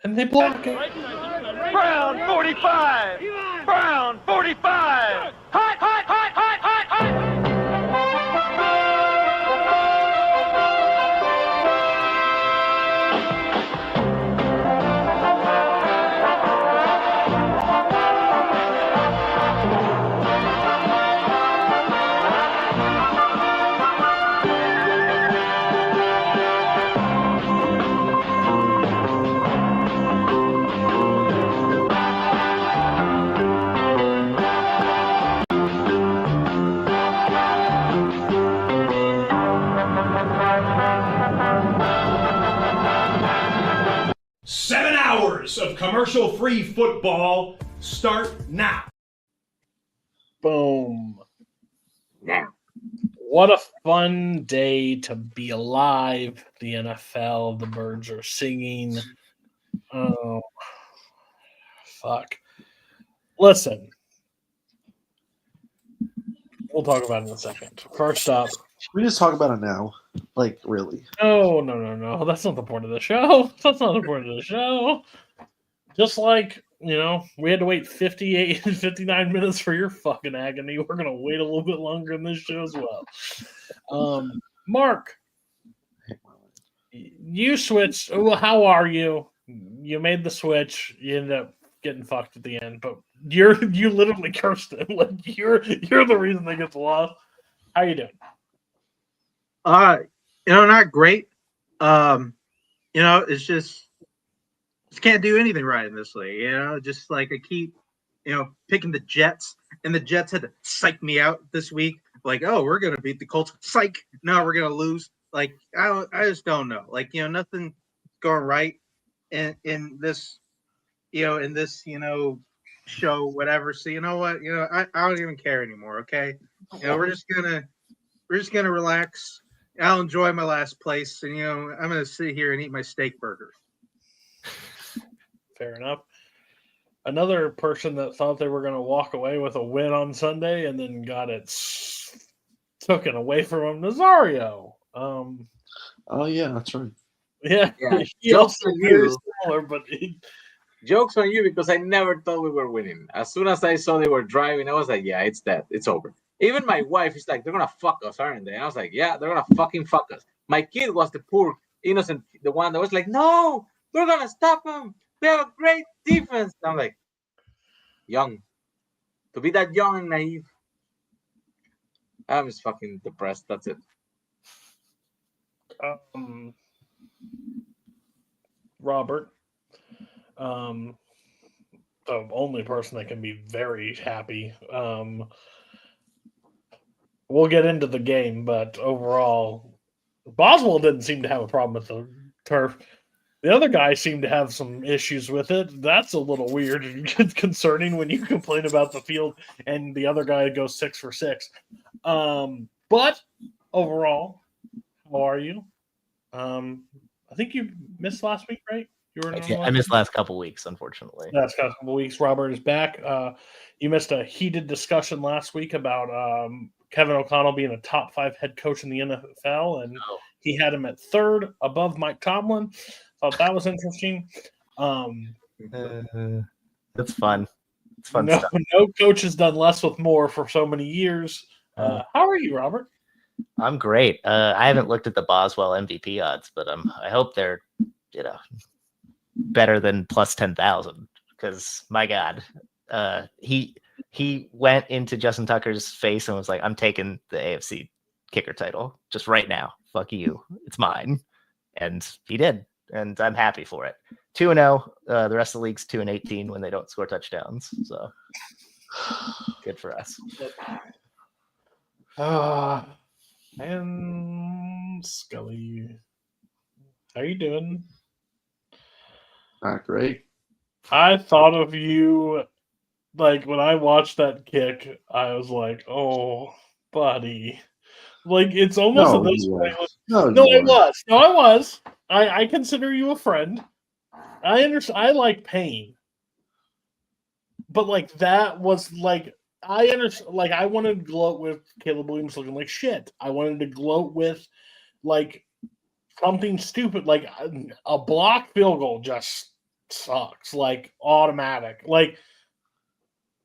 and they block it. Brown 45! Brown 45! Hot, hot, hot, hot, hot, hot! Of commercial-free football start now. Boom. Now. What a fun day to be alive. The NFL, the birds are singing. Oh, fuck. Listen. We'll talk about it in a second. First up. Should we just talk about it now? Like, really? No. That's not the point of the show. That's not the point of the show. Just like, we had to wait 59 minutes for your fucking agony. We're going to wait a little bit longer in this show as well. Mark, you switched. Well, how are you? You made the switch. You ended up getting fucked at the end, but you literally cursed it. Like you're the reason they get the loss. How you doing? Not great. It's just can't do anything right in this league. Just like I keep, picking the Jets, and the Jets had to psych me out this week. Like, oh, we're gonna beat the Colts. Psych. No, we're gonna lose. Like, I just don't know. Like, nothing going right in this, show, whatever. So you know what? I don't even care anymore. Okay. We're just gonna relax. I'll enjoy my last place, and I'm gonna sit here and eat my steak burger. Fair enough. Another person that thought they were going to walk away with a win on Sunday and then got it taken away from him, Nazario. Oh yeah, that's right. Yeah. Jokes on you. Similar, but Jokes on you, because I never thought we were winning. As soon as I saw they were driving, I was like, yeah, it's dead. It's over. Even my wife is like, they're going to fuck us, aren't they? And I was like, yeah, they're going to fucking fuck us. My kid was the poor, innocent, the one that was like, no, we're going to stop them. They have a great defense. I'm like, young. To be that young and naive. I'm just fucking depressed. That's it. Robert. The only person that can be very happy. We'll get into the game, but overall, Boswell didn't seem to have a problem with the turf. The other guy seemed to have some issues with it. That's a little weird and concerning when you complain about the field and the other guy goes 6 for 6. But overall, how are you? I think you missed last week, right? I missed last couple weeks, unfortunately. Last couple weeks. Robert is back. You missed a heated discussion last week about Kevin O'Connell being a top 5 head coach in the NFL, and he had him at 3rd above Mike Tomlin. Thought that was interesting. That's fun. It's fun stuff. No coach has done less with more for so many years. How are you, Robert? I'm great. I haven't looked at the Boswell MVP odds, but I hope they're better than plus 10,000, because my God, he went into Justin Tucker's face and was like, "I'm taking the AFC kicker title just right now. Fuck you, it's mine," and he did. And I'm happy for it. 2-0. The rest of the league's 2-18 when they don't score touchdowns. So good for us. And Scully, how you doing? Not great. I thought of you, like when I watched that kick, I was like, "Oh, buddy." Like it's almost at this point. I was. I consider you a friend. I understand. I like pain, but like that was like I understand. Like I wanted to gloat with Caleb Williams looking like shit. I wanted to gloat with like something stupid, like a blocked field goal just sucks. Like automatic. Like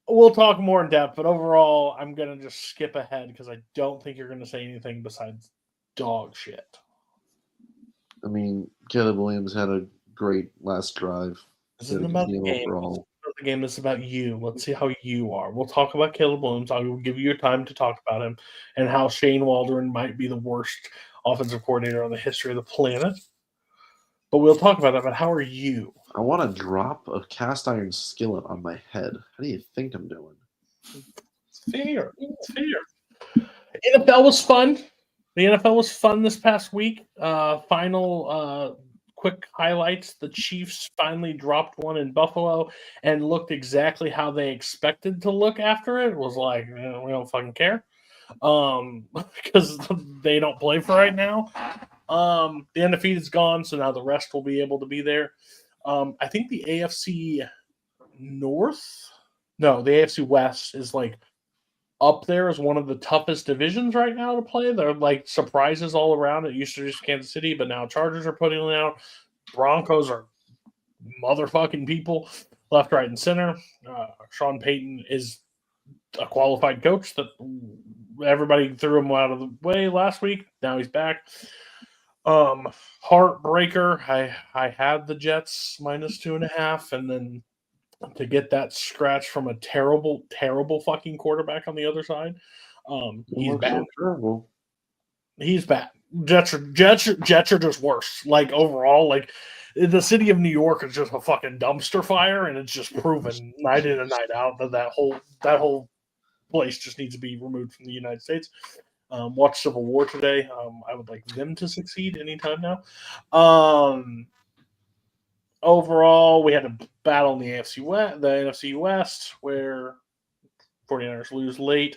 we'll talk more in depth, but overall, I'm gonna just skip ahead because I don't think you're gonna say anything besides dog shit. I mean, Caleb Williams had a great last drive. This isn't about the game. Overall. The game is about you. Let's see how you are. We'll talk about Caleb Williams. I will give you your time to talk about him and how Shane Waldron might be the worst offensive coordinator on the history of the planet. But we'll talk about that. But how are you? I want to drop a cast iron skillet on my head. How do you think I'm doing? It's fair. It's fair. NFL was fun. The NFL was fun this past week. Final quick highlights. The Chiefs finally dropped one in Buffalo and looked exactly how they expected to look after it. It was like, we don't fucking care. Because they don't play for right now. The undefeated's gone, so now the rest will be able to be there. I think the AFC North, no, the AFC West is like up there as one of the toughest divisions right now to play. They're like surprises all around. It used to just Kansas City, but now Chargers are putting it out. Broncos are motherfucking people left, right, and center. Sean Payton is a qualified coach that everybody threw him out of the way last week. Now he's back. Heartbreaker. I had the Jets minus 2.5, and then to get that scratch from a terrible, terrible fucking quarterback on the other side. He's bad. Terrible. He's bad. Jets are just worse. Like overall, like the city of New York is just a fucking dumpster fire, and it's just proven night in and night out that whole place just needs to be removed from the United States. Watch Civil War today. I would like them to succeed anytime now. Overall, we had a battle in the NFC West, where 49ers lose late.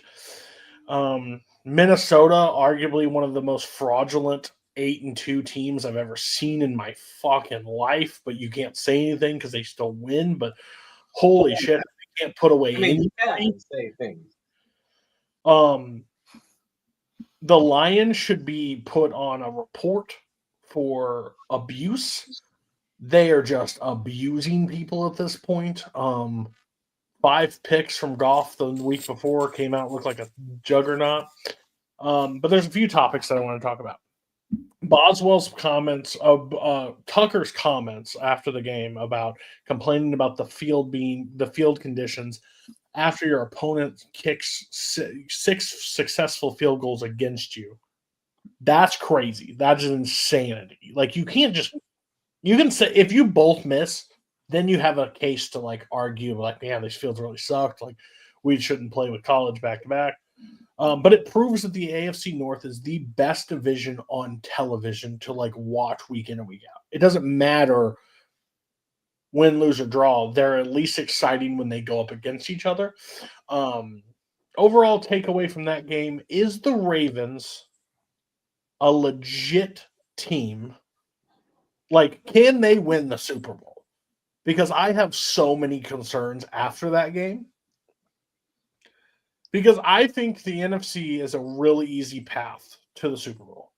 Minnesota, arguably one of the most fraudulent 8-2 teams I've ever seen in my fucking life, but you can't say anything because they still win. But holy shit, they can't put away anything. You can't say things. The Lions should be put on a report for abuse. They are just abusing people at this point. 5 picks from Goff the week before came out, looked like a juggernaut. But there's a few topics that I want to talk about. Boswell's comments, Tucker's comments after the game about complaining about the field conditions after your opponent kicks 6 successful field goals against you. That's crazy. That's insanity. Like you can say if you both miss, then you have a case to like argue like, man, these fields really sucked. Like we shouldn't play with college back to back. But it proves that the AFC North is the best division on television to like watch week in and week out. It doesn't matter win, lose, or draw. They're at least exciting when they go up against each other. Overall takeaway from that game is the Ravens a legit team. Like, can they win the Super Bowl? Because I have so many concerns after that game. Because I think the NFC is a really easy path to the Super Bowl.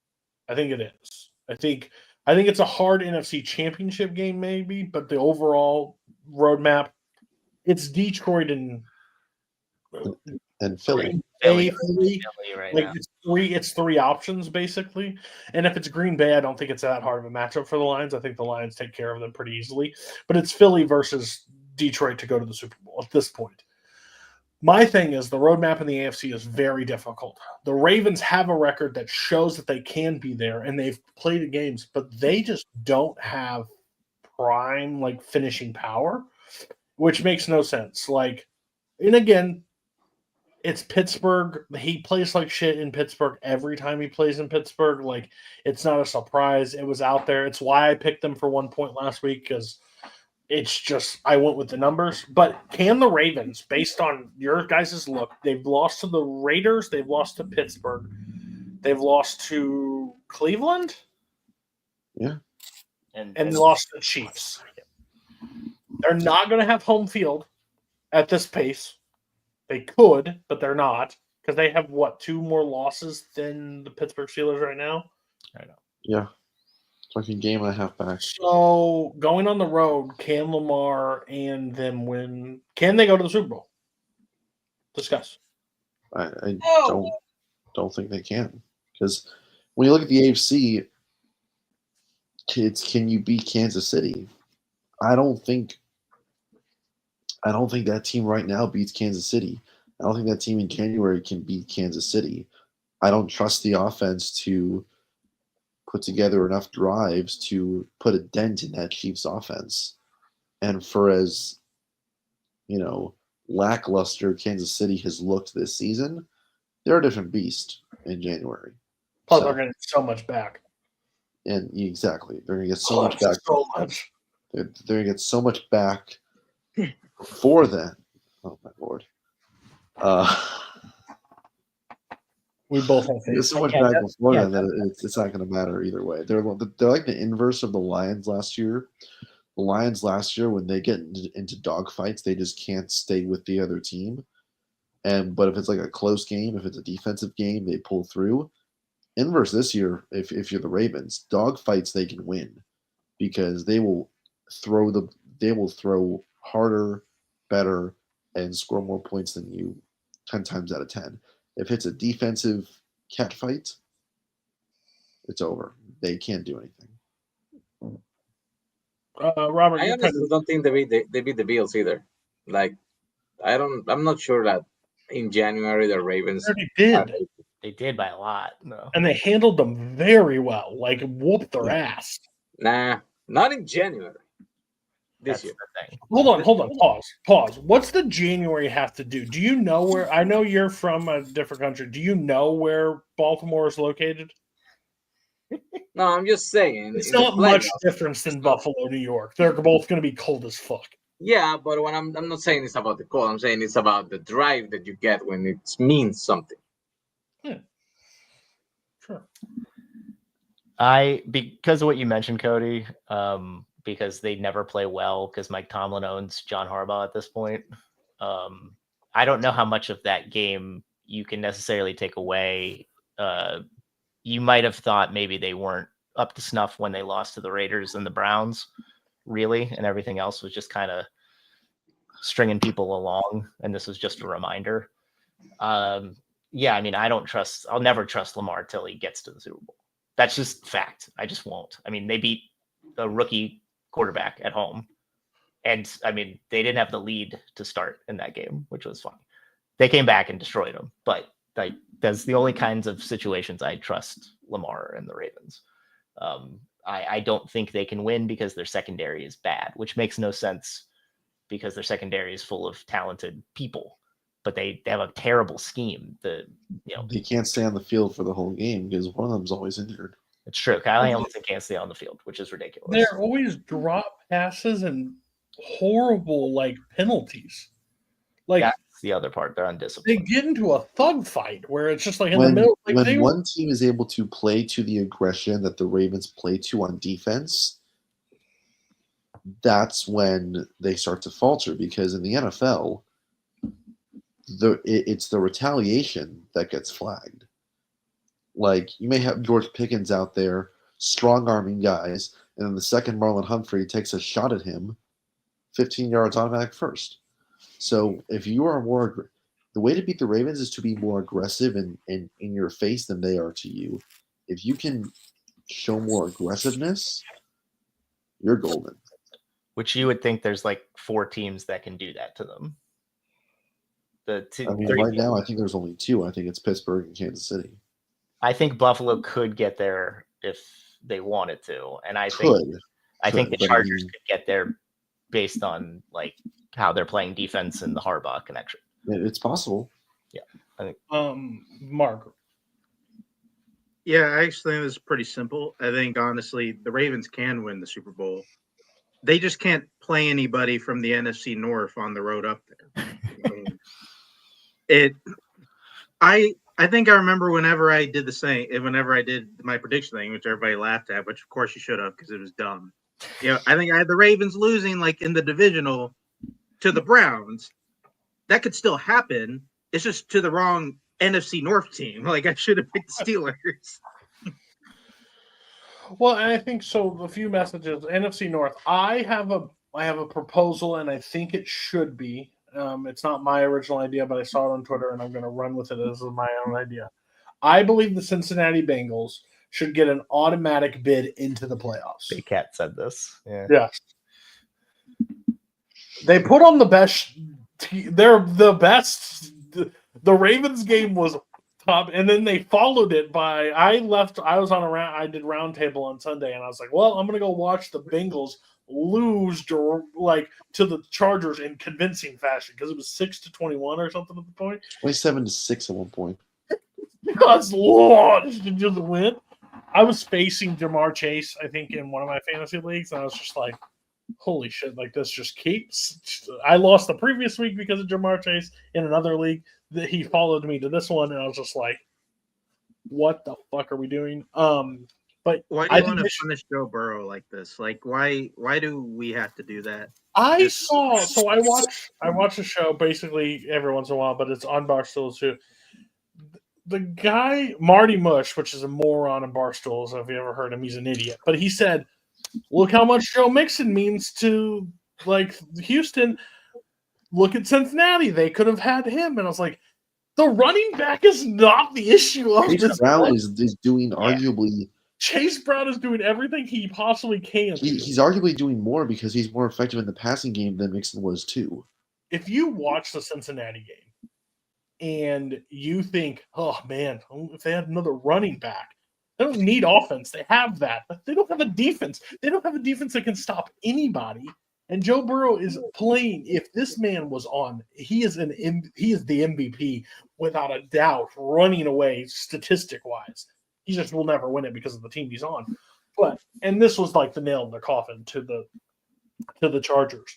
I think it is. I think it's a hard NFC championship game, maybe, but the overall roadmap, it's Detroit and Philly. Philly right like now. it's three options basically. And if it's Green Bay, I don't think it's that hard of a matchup for the Lions. I think the Lions take care of them pretty easily. But it's Philly versus Detroit to go to the Super Bowl at this point. My thing is the roadmap in the AFC is very difficult. The Ravens have a record that shows that they can be there, and they've played games, but they just don't have prime like finishing power, which makes no sense. Like, and again, it's Pittsburgh. He plays like shit in Pittsburgh every time he plays in Pittsburgh. Like, it's not a surprise. It was out there. It's why I picked them for 1 point last week because it's just I went with the numbers. But can the Ravens, based on your guys' look, they've lost to the Raiders, they've lost to Pittsburgh, they've lost to Cleveland, Yeah, and they lost to the Chiefs. They're not going to have home field at this pace. They could, but they're not because they have, 2 more losses than the Pittsburgh Steelers right now? yeah. Talking game and a half back. So going on the road, can Lamar and them win? Can they go to the Super Bowl? Discuss. I don't think they can, because when you look at the AFC, can you beat Kansas City? I don't think that team right now beats Kansas City. I don't think that team in January can beat Kansas City. I don't trust the offense to put together enough drives to put a dent in that Chiefs offense. And for as, lackluster Kansas City has looked this season, they're a different beast in January. Plus, they're going to get so much back. And exactly. They're going to get so much back. So much. They're going to get so much back for that. Oh, my Lord. We both have faith. There's so much back before that it's not going to matter either way. They're like the inverse of the Lions last year. The Lions last year, when they get into dogfights, they just can't stay with the other team. But if it's like a close game, if it's a defensive game, they pull through. Inverse this year, if you're the Ravens, dogfights they can win because they will throw harder, better, and score more points than you 10 times out of 10. If it's a defensive catfight, it's over. They can't do anything. Robert, I honestly don't think they beat the Bills either. Like, I'm not sure that in January the Ravens did. They did by a lot, no. And they handled them very well. Like, whooped their ass. Nah, not in January. This year. Hold on. Pause. What's the January have to do? Do you know where? I know you're from a different country. Do you know where Baltimore is located? No, I'm just saying. It's not much difference than Buffalo, New York. They're both going to be cold as fuck. Yeah, but when I'm not saying it's about the cold. I'm saying it's about the drive that you get when it means something. Yeah. Sure. Because of what you mentioned, Cody, because they never play well because Mike Tomlin owns John Harbaugh at this point. I don't know how much of that game you can necessarily take away. You might have thought maybe they weren't up to snuff when they lost to the Raiders and the Browns, really, and everything else was just kind of stringing people along, and this was just a reminder. Yeah, I mean, I'll never trust Lamar till he gets to the Super Bowl. That's just fact. I just won't. I mean, they beat a rookie quarterback at home. And I mean, they didn't have the lead to start in that game, which was fine. They came back and destroyed them. But that's the only kinds of situations I trust Lamar and the Ravens. I don't think they can win because their secondary is bad, which makes no sense because their secondary is full of talented people. But they have a terrible scheme. They can't stay on the field for the whole game because one of them's always injured. It's true. Kyle Hamilton can't stay on the field, which is ridiculous. They're always drop passes and horrible penalties. That's the other part. They're undisciplined. They get into a thug fight where it's just in the middle. When one team is able to play to the aggression that the Ravens play to on defense, that's when they start to falter because in the NFL, it's the retaliation that gets flagged. Like, you may have George Pickens out there strong-arming guys, and then the second Marlon Humphrey takes a shot at him, 15 yards automatic first. So if you are the way to beat the Ravens is to be more aggressive in your face than they are to you. If you can show more aggressiveness, you're golden. Which you would think there's 4 teams that can do that to them. Right now, I think there's only 2. I think it's Pittsburgh and Kansas City. I think Buffalo could get there if they wanted to, and I think the Chargers could get there based on how they're playing defense and the Harbaugh connection. It's possible. Yeah, I think. Mark. Yeah, I actually think it's pretty simple. I think honestly, the Ravens can win the Super Bowl. They just can't play anybody from the NFC North on the road up there. I think I remember whenever I did my prediction thing, which everybody laughed at, which of course you should have because it was dumb. I think I had the Ravens losing in the divisional to the Browns. That could still happen. It's just to the wrong NFC North team. I should have picked the Steelers. Well, and I think so. A few messages. NFC North. I have a proposal, and I think it should be. It's not my original idea, but I saw it on Twitter, and I'm going to run with it as my own idea. I believe the Cincinnati Bengals should get an automatic bid into the playoffs. Big Cat said this. Yeah. Yes. They put on the best. They're the best. The Ravens game was top, and then they followed it by. I was on I did roundtable on Sunday, and I was like, "Well, I'm gonna go watch the Bengals lose to the Chargers in convincing fashion because it was 6-21 or something at the point. 27-6 at one point. God's Lord, to just win. I was facing Jamar Chase, I think, in one of my fantasy leagues, and I was just like, holy shit, like this just keeps. I lost the previous week because of Jamar Chase in another league. That he followed me to this one, and I was just like, what the fuck are we doing? But why do you want to punish Joe Burrow like this? Like, why do we have to do that? I watch a show basically every once in a while, but it's on Barstool too. The guy, Marty Mush, which is a moron in Barstools, if you ever heard him, he's an idiot. But he said, look how much Joe Mixon means to Houston. Look at Cincinnati. They could have had him. And I was like, the running back is not the issue of Chase this. Brown is doing arguably. Chase Brown is doing everything he possibly can. He's arguably doing more because he's more effective in the passing game than Mixon was too. If you watch the Cincinnati game and you think, oh man, if they had another running back, they don't need offense. They have that. But they don't have a defense. They don't have a defense that can stop anybody. And Joe Burrow is playing. If this man was on, he is the MVP without a doubt, running away statistic-wise. He just will never win it because of the team he's on. And this was like the nail in the coffin to the Chargers.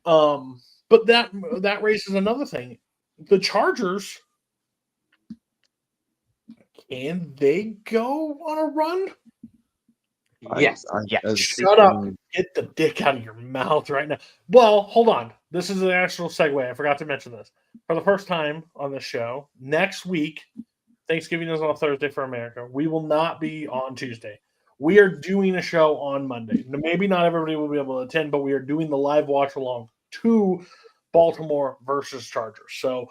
But that raises another thing. The Chargers, can they go on a run? Yes. Shut up. Get the dick out of your mouth right now. Well, hold on. This is an actual segue. I forgot to mention this. For the first time on the show, next week, Thanksgiving is on Thursday for America. We will not be on Tuesday. We are doing a show on Monday. Maybe not everybody will be able to attend, but we are doing the live watch along to Baltimore versus Chargers. So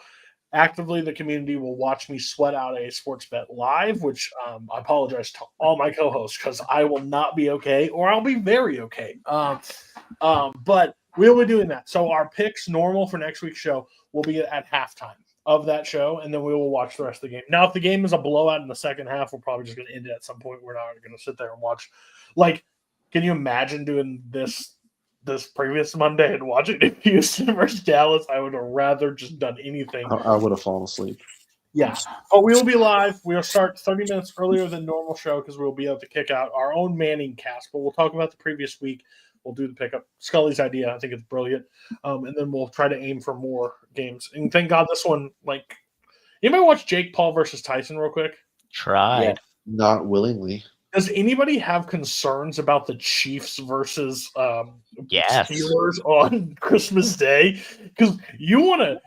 actively, the community will watch me sweat out a sports bet live, which I apologize to all my co-hosts because I will not be okay, or I'll be very okay. But we'll be doing that. So our picks normal for next week's show will be at halftime of that show, and then we will watch the rest of the game. Now, if the game is a blowout in the second half, we're probably just going to end it at some point. We're not going to sit there and watch. Like, can you imagine doing this previous Monday and watching it Houston versus Dallas? I would have rather just done anything. I would have fallen asleep. Yeah. But we will be live. We'll start 30 minutes earlier than normal show because we'll be able to kick out our own Manning cast. But we'll talk about the previous week. We'll do the pickup. Scully's idea. I think it's brilliant. And then we'll try to aim for more games. And thank God this one, anybody watch Jake Paul versus Tyson real quick? Tried. Yeah. Not willingly. Does anybody have concerns about the Chiefs versus Steelers on Christmas Day? Because you wanna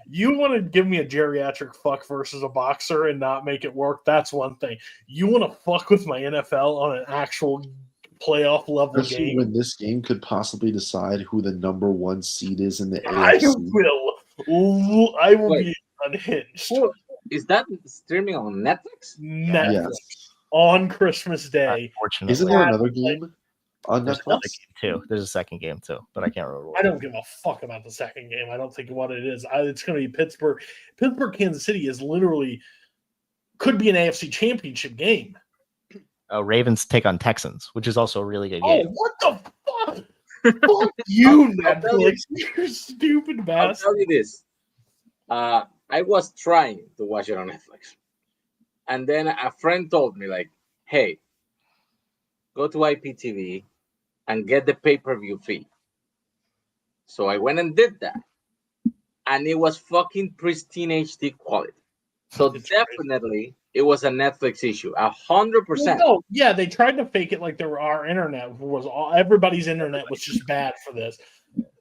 give me a geriatric fuck versus a boxer and not make it work. That's one thing. You want to fuck with my NFL on an actual playoff level Especially game. when this game could possibly decide who the number one seed is in the I AFC. will be unhinged. Is that streaming on Netflix? Netflix. Yes. On Christmas Day. Unfortunately. Isn't there another game on There's Netflix? another game too. There's a second game too, but I can't remember. I don't give a fuck about the second game. I don't think what it is. It's going to be Pittsburgh. Kansas City is literally could be an AFC Championship game. Ravens take on Texans, which is also a really good Oh, game. what the fuck? Fuck you, Netflix. You stupid I'll bastard. tell you this. I was trying to watch it on Netflix. And then a friend told me, hey, go to IPTV and get the pay-per-view fee. So I went and did that. And it was fucking pristine HD quality. So It's definitely it was a Netflix issue. 100%. Well, no, yeah, they tried to fake it like our internet was everybody's internet was just bad for this.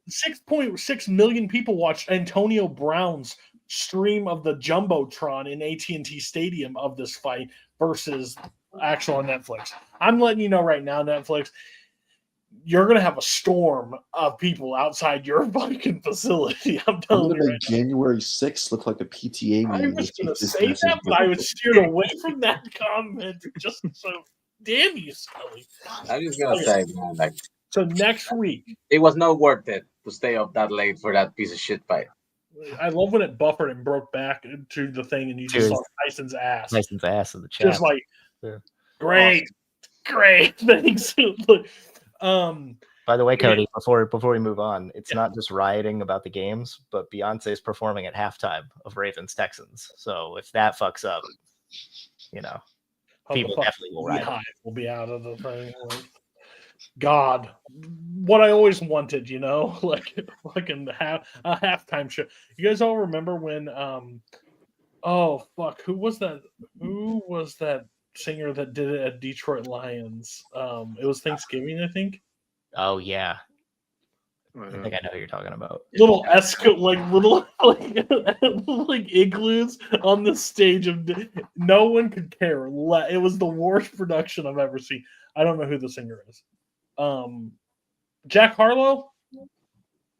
6.6 million people watched Antonio Brown's stream of the Jumbotron in AT&T Stadium of this fight versus actual Netflix. I'm letting you know right now, Netflix, you're gonna have a storm of people outside your fucking facility. I'm I'm telling gonna you make right January 6th look like a PTA now. I meeting. was with gonna this say massive that, but I was group. steered away from that comment just so damn you, Scully. I'm just gonna say, man, like So next week, it was not worth it to stay up that late for that piece of shit fight. I love when it buffered and broke back into the thing, and you just Cheers. saw Tyson's ass. Tyson's ass in the chat. Just like, Yeah. great, great, thanks. By the way, Okay. Cody, before we move on, it's not just rioting about the games, but Beyonce's performing at halftime of Ravens Texans. So if that fucks up, people definitely will riot. Beehive will be out of the thing. Like, God, what I always wanted, like fucking a halftime show. You guys all remember when? Oh fuck, who was that? Who was that singer that did it at Detroit Lions? It was Thanksgiving, I think. Oh yeah, I think I know who you're talking about. Little little like igloos on the stage no one could care. It was the worst production I've ever seen. I don't know who the singer is. Jack Harlow.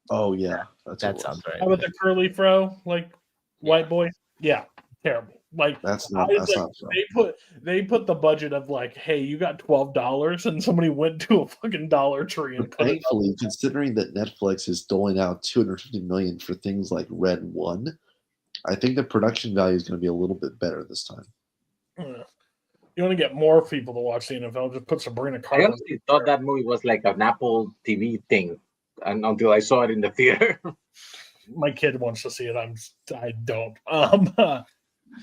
Oh yeah, That sounds right. How about the curly fro, like white boy? Yeah, terrible. Like That's not so. They put the budget of like, hey, you got $12, and somebody went to a fucking Dollar Tree and put Thankfully, considering that Netflix is doling out $250 million for things like Red One, I think the production value is going to be a little bit better this time. You want to get more people to watch the NFL? Just put Sabrina I Carpenter. honestly thought that movie was like an Apple TV thing, and until I saw it in the theater. My kid wants to see it. I don't.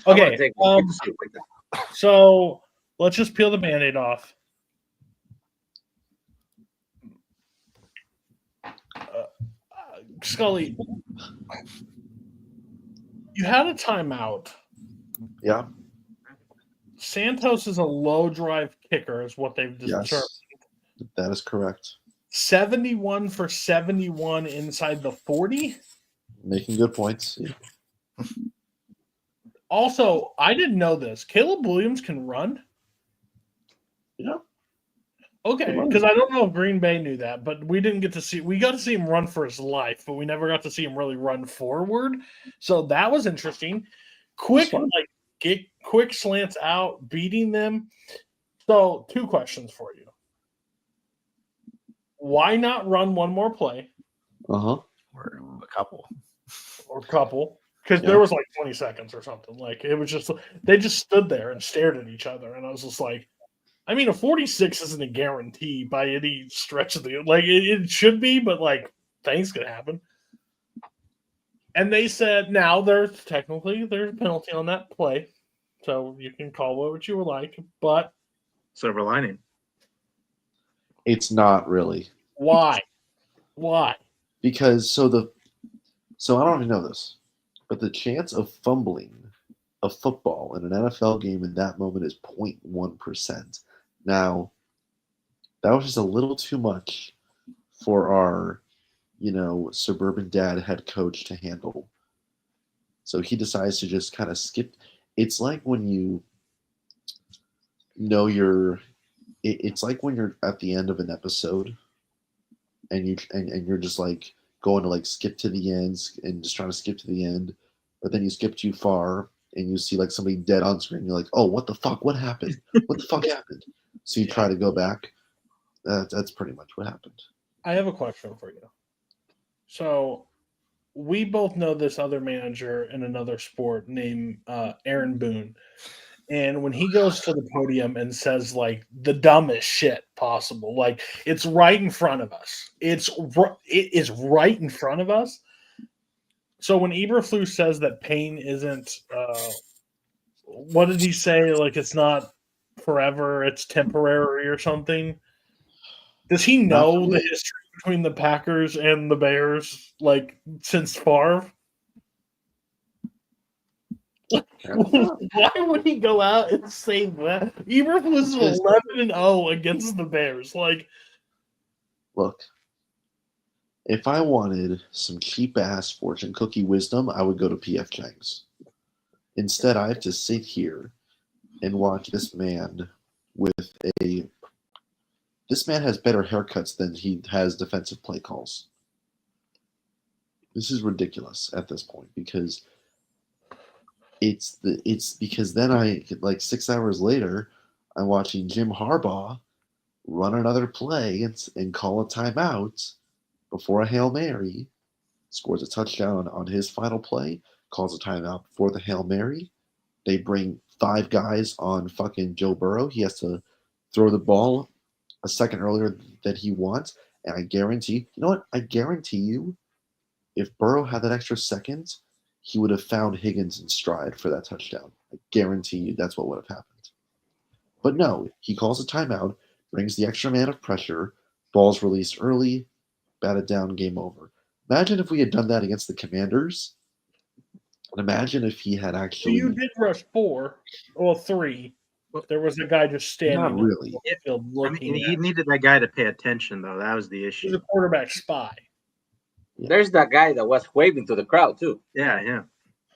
Okay. So let's just peel the Band-Aid off. Scully, you had a timeout. Yeah. Santos is a low drive kicker, is what they've determined. Yes, that is correct. 71 for 71 inside the 40. Making good points. Yeah. Also, I didn't know this. Caleb Williams can run. Yeah. Okay, because I don't know if Green Bay knew that, but we didn't get to see. We got to see him run for his life, but we never got to see him really run forward. So that was interesting. Quick slants out, beating them. So 2 questions for you. Why not run one more play? Uh-huh. Or a couple. Because there was like 20 seconds or something. Like it was just they just stood there and stared at each other, and I was just like, I mean, a 46 isn't a guarantee by any stretch of the it should be, but like things could happen. And they said now there's a penalty on that play, so you can call it what you would like, but silver lining. It's not really. Why? Because so I don't even know this, but the chance of fumbling a football in an NFL game in that moment is 0.1%. Now, that was just a little too much for our, suburban dad head coach to handle. So he decides to just kind of skip. It's like when it's like when you're at the end of an episode and you're just like going to like skip to the ends and just trying to skip to the end, but then you skip too far and you see like somebody dead on screen. You're like, oh, what the fuck? What happened? What the fuck happened? So you try to go back. That's pretty much what happened. I have a question for you. So we both know this other manager in another sport named Aaron Boone. And when he goes to the podium and says like the dumbest shit possible, like it's right in front of us. It is right in front of us. So when Eberflus says that pain isn't, what did he say? Like it's not forever, it's temporary or something. Does he know the history between the Packers and the Bears, like since Favre? Why would he go out and say that? Eberflus was 11-0 against the Bears. Like, look, if I wanted some cheap ass fortune cookie wisdom, I would go to PF Chang's. Instead, I have to sit here and watch this man with a This man has better haircuts than he has defensive play calls. This is ridiculous at this point because it's because then I like 6 hours later I'm watching Jim Harbaugh run another play and call a timeout before a Hail Mary, scores a touchdown on his final play, calls a timeout before the Hail Mary. They bring 5 guys on fucking Joe Burrow. He has to throw the ball a second earlier than he wants. And I guarantee you, if Burrow had that extra second, he would have found Higgins in stride for that touchdown. I guarantee you that's what would have happened. But no, he calls a timeout, brings the extra man of pressure, ball's released early, batted down, game over. Imagine if we had done that against the Commanders. And imagine if he had actually. You did rush 3. There was a guy just standing. Not really. In the field looking. He needed that guy to pay attention, though. That was the issue. He's a quarterback spy. Yeah. There's that guy that was waving to the crowd too. Yeah.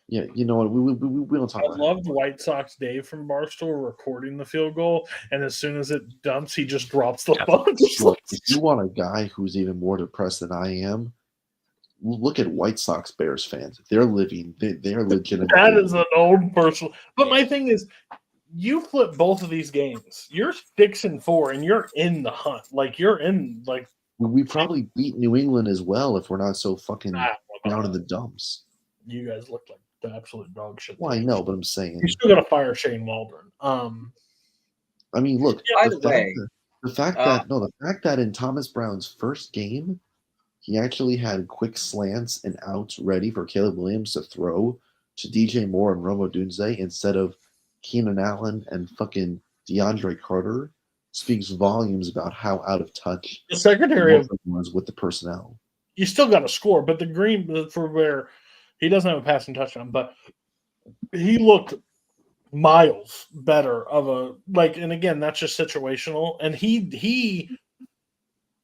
Yeah, you know what? We don't talk I about loved White Sox Dave from Barstool recording the field goal, and as soon as it dumps, he just drops the ball. Look, if you want a guy who's even more depressed than I am, look at White Sox Bears fans. They're living. They're legitimate. That is an old person. But my thing is, you flip both of these games. You're 6-4, and you're in the hunt. Like you're in. Like we probably beat New England as well if we're not so fucking down in the dumps. You guys look like the absolute dog shit. Well, I know, but I'm saying you still got to fire Shane Waldron. I mean, look. By the way, the fact that in Thomas Brown's first game, he actually had quick slants and outs ready for Caleb Williams to throw to DJ Moore and Rome Odunze instead of Keenan Allen and fucking DeAndre Carter speaks volumes about how out of touch the secretary was with the personnel. You still got to score, but the Green for where he doesn't have a passing touchdown, but he looked miles better of a like. And again, that's just situational. And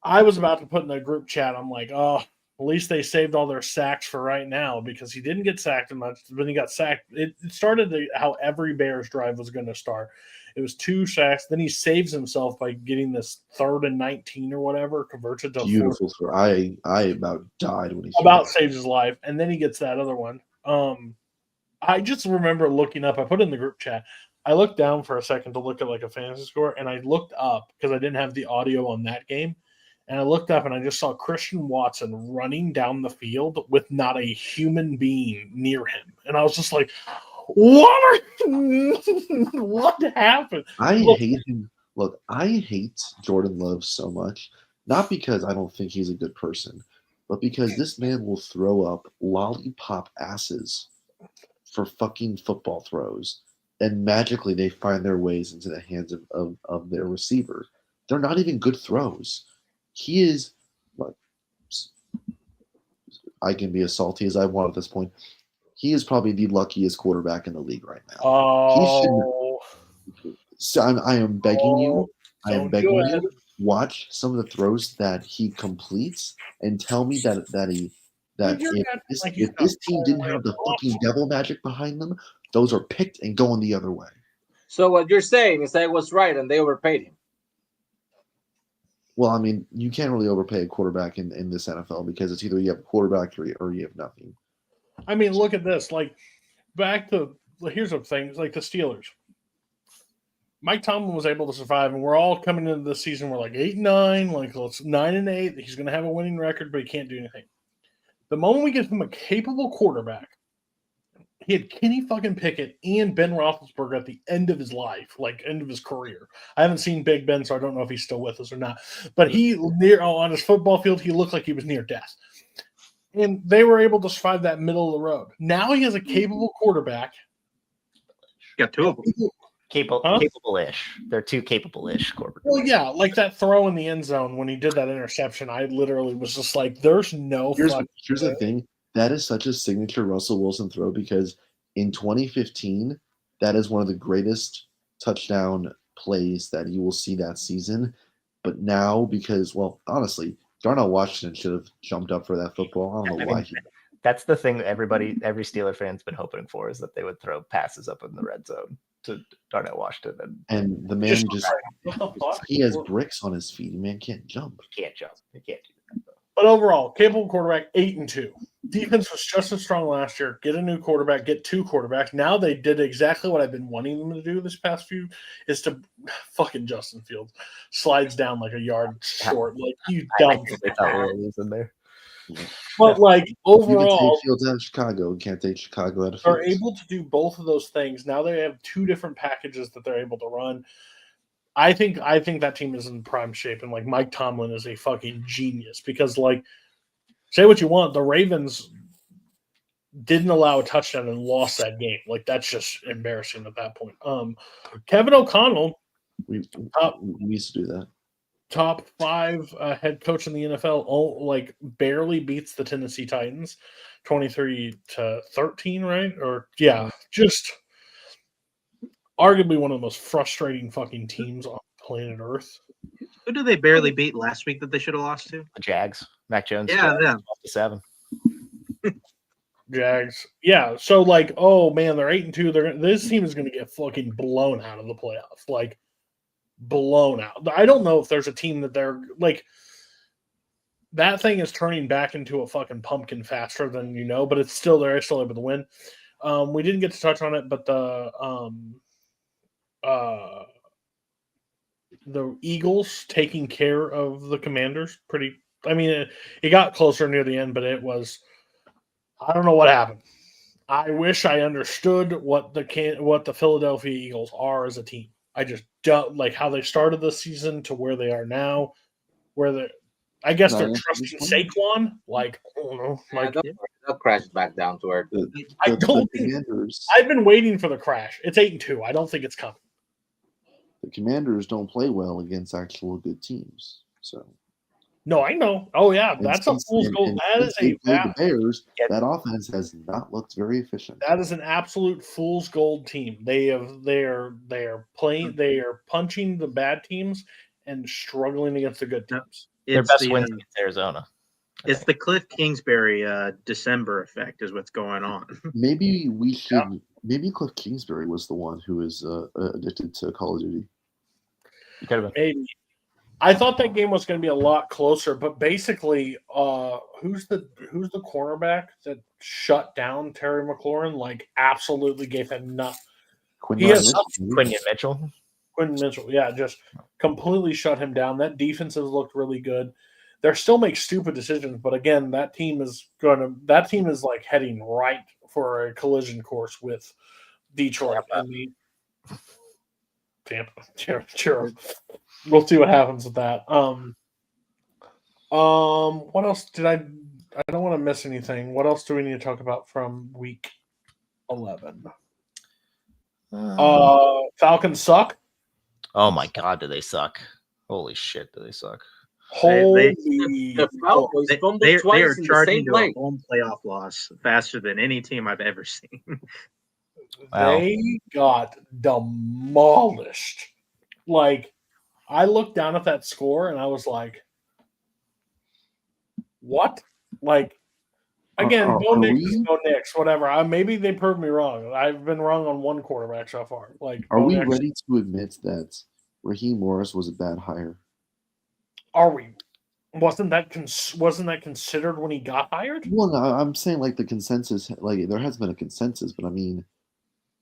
I was about to put in the group chat. I'm like, oh, at least they saved all their sacks for right now because he didn't get sacked much. When he got sacked, it started how every Bears drive was going to start. It was 2 sacks. Then he saves himself by getting this 3rd and 19 or whatever, converts it to beautiful. I about died when he saves his life, and then he gets that other one. I just remember looking up. I put it in the group chat. I looked down for a second to look at like a fantasy score, and I looked up because I didn't have the audio on that game. And I looked up and I just saw Christian Watson running down the field with not a human being near him. And I was just like, what happened? I hate him. Look, I hate Jordan Love so much, not because I don't think he's a good person, but because this man will throw up lollipop asses for fucking football throws, and magically they find their ways into the hands of their receiver. They're not even good throws. He is, look, I can be as salty as I want at this point. He is probably the luckiest quarterback in the league right now. Oh. So I am begging you. I am begging you. Watch some of the throws that he completes and tell me that if this team didn't have the fucking devil magic behind them, those are picked and going the other way. So what you're saying is that I was right and they overpaid him. Well, I mean, you can't really overpay a quarterback in this NFL because it's either you have a quarterback or you have nothing. I mean, look at this. Like, here's the thing. It's like the Steelers. Mike Tomlin was able to survive, and we're all coming into the season. We're like 8-9, like let's 9-8. He's going to have a winning record, but he can't do anything. The moment we get him a capable quarterback, he had Kenny fucking Pickett and Ben Roethlisberger at the end of his life, like end of his career. I haven't seen Big Ben, so I don't know if he's still with us or not. But on his football field, he looked like he was near death. And they were able to survive that middle of the road. Now he has a capable quarterback. Got 2 of them. Capable-ish. They're 2 capable-ish quarterbacks. Well, yeah, like that throw in the end zone when he did that interception. I literally was just like, "There's no." Here's the thing. That is such a signature Russell Wilson throw because in 2015, that is one of the greatest touchdown plays that you will see that season. But now, because, well, honestly, Darnell Washington should have jumped up for that football. I don't know why. That's the thing every Steeler fan's been hoping for is that they would throw passes up in the red zone. to Darnell Washington. And the man he has bricks on his feet. The man can't jump. He can't jump. He can't do that. But overall, capable quarterback, 8-2. Defense was just as strong last year. Get a new quarterback, get 2 quarterbacks. Now they did exactly what I've been wanting them to do this past few, is to fucking Justin Fields slides down like a yard short. Like, you dumb. They thought Will was in there. But, like, You can overall, take Fields out of Chicago. You can't take Chicago out of they're Fields. able to do both of those things. Now they have 2 different packages that they're able to run. I think that team is in prime shape, and like Mike Tomlin is a fucking genius because, like, say what you want, the Ravens didn't allow a touchdown and lost that game. Like, that's just embarrassing at that point. Kevin O'Connell, We used to do that. top 5 head coach in the NFL, like barely beats the Tennessee Titans, 23-13, right? Or yeah, just arguably one of the most frustrating fucking teams on planet Earth. Who did they barely beat last week that they should have lost to? The Jags. Mac Jones. Yeah, Jags, them. 7. Jags. Yeah, so like, oh man, they're 8-2. This team is going to get fucking blown out of the playoffs. Like, blown out. I don't know if there's a team that they're like, that thing is turning back into a fucking pumpkin faster than you know, but it's still there. It's still able to win. We didn't get to touch on it, but the Eagles taking care of the Commanders it got closer near the end, but it was, I don't know what happened. I wish I understood what the Philadelphia Eagles are as a team. I just don't like how they started the season to where they are now, I guess they're trusting Saquon. Like, I don't know. Like, they'll crash back down to earth. I don't think I've been waiting for the crash. It's 8-2. I don't think it's coming. The Commanders don't play well against actual good teams. So no, I know. Oh yeah, that's a fool's gold. That is the Bears. That offense has not looked very efficient. That is an absolute fool's gold team. They are punching the bad teams and struggling against the good teams. Their best wins against Arizona. It's the Cliff Kingsbury December effect is what's going on. Maybe we should. Yeah. Maybe Cliff Kingsbury was the one who is addicted to Call of Duty. Maybe. I thought that game was going to be a lot closer, but basically, who's the cornerback that shut down Terry McLaurin? Like, absolutely gave him nothing. Quinyon Mitchell. Quinyon Mitchell, yeah, just completely shut him down. That defense has looked really good. They still make stupid decisions, but again, that team is like heading right for a collision course with Detroit and the Tampa. Sure. We'll see what happens with that. What else did I don't want to miss anything. What else do we need to talk about from week 11? Falcons suck. Oh my god, do they suck? Holy shit, do they suck? They are charging to a home playoff loss faster than any team I've ever seen. Wow. They got demolished. Like, I looked down at that score and I was like, what? Like, again, go Knicks, whatever. Maybe they proved me wrong. I've been wrong on one quarterback so far. Like, are we ready to admit that Raheem Morris was a bad hire? Are we? Wasn't that considered when he got hired? Well, no, I'm saying like the consensus, like there has been a consensus, but I mean,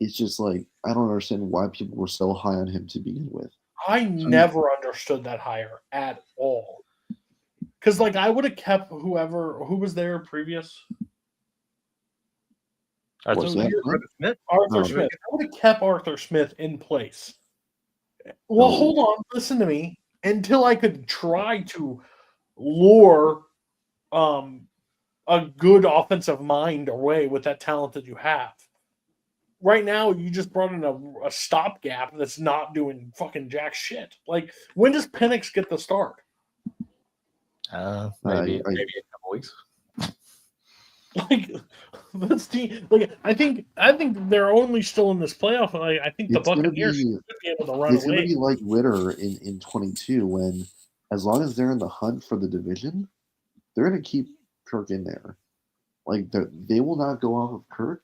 it's just like I don't understand why people were so high on him to begin with. I never understood that hire at all. Because like I would have kept who was there previous. Arthur Smith. Arthur Smith. I would have kept Arthur Smith in place. Well, hold on. Listen to me. Until I could try to lure a good offensive mind away with that talent that you have. Right now, you just brought in a stopgap that's not doing fucking jack shit. Like, when does Penix get the start? Maybe a couple weeks. Like, this team. Like, I think they're only still in this playoff. I think the Buccaneers should be able to run away. It's going to be like Ritter in 22 when, as long as they're in the hunt for the division, they're going to keep Kirk in there. Like, they will not go off of Kirk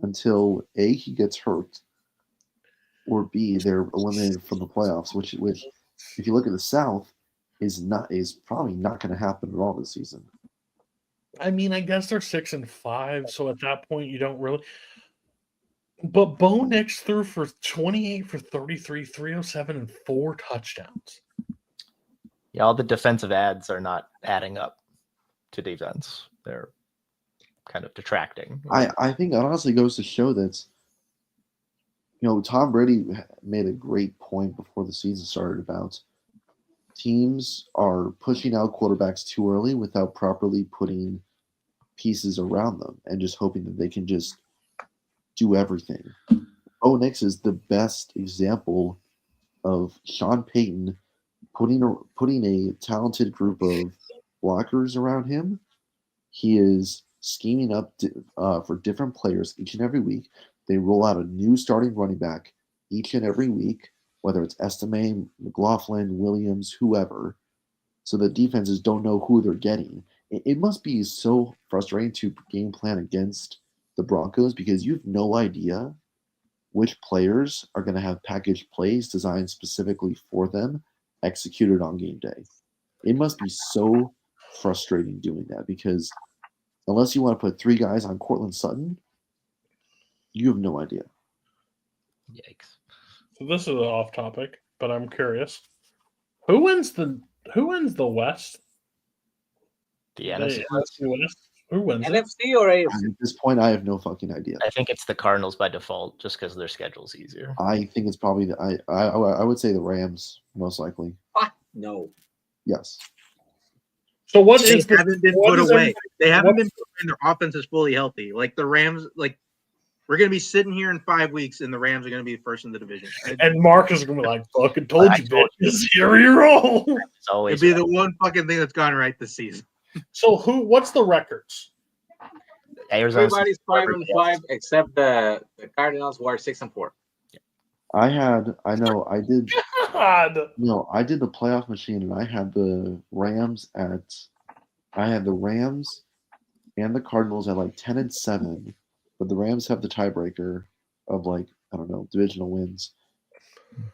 until A, he gets hurt, or B, they're eliminated from the playoffs, which if you look at the South, is probably not going to happen at all this season. I mean, I guess they're 6-5, so at that point you don't really. But Bo Nix threw for 28 for 33, 307, and 4 touchdowns. Yeah, all the defensive ads are not adding up to defense. They're kind of detracting. I think it honestly goes to show that, Tom Brady made a great point before the season started about teams are pushing out quarterbacks too early without properly putting pieces around them and just hoping that they can just do everything. Bo Nix is the best example of Sean Payton putting a talented group of blockers around him. He is scheming up for different players each and every week. They roll out a new starting running back each and every week, whether it's Estime, McLaughlin, Williams, whoever, so the defenses don't know who they're getting. It must be so frustrating to game plan against the Broncos because you have no idea which players are going to have packaged plays designed specifically for them executed on game day. It must be so frustrating doing that because unless you want to put 3 guys on Cortland Sutton, you have no idea. Yikes. So this is off topic, but I'm curious. Who wins the West? The NFC. West? Who wins? NFC or AFC? At this point, I have no fucking idea. I think it's the Cardinals by default, just because their schedule's easier. I think it's probably I would say the Rams most likely. What? No. Yes. So what They is haven't been what put is away. They haven't what- been put away, and their offense is fully healthy. Like the Rams, we're gonna be sitting here in 5 weeks, and the Rams are gonna be first in the division. And Mark is gonna be like, "Fucking told I you, told bitches, here you roll." It's always It'd be the one fucking thing that's gone right this season. So what's the records? Arizona. Everybody's 5-5 except the Cardinals, who are 6-4. I did God. I did the playoff machine and I had the Rams and the Cardinals at like 10-7, but the Rams have the tiebreaker of divisional wins.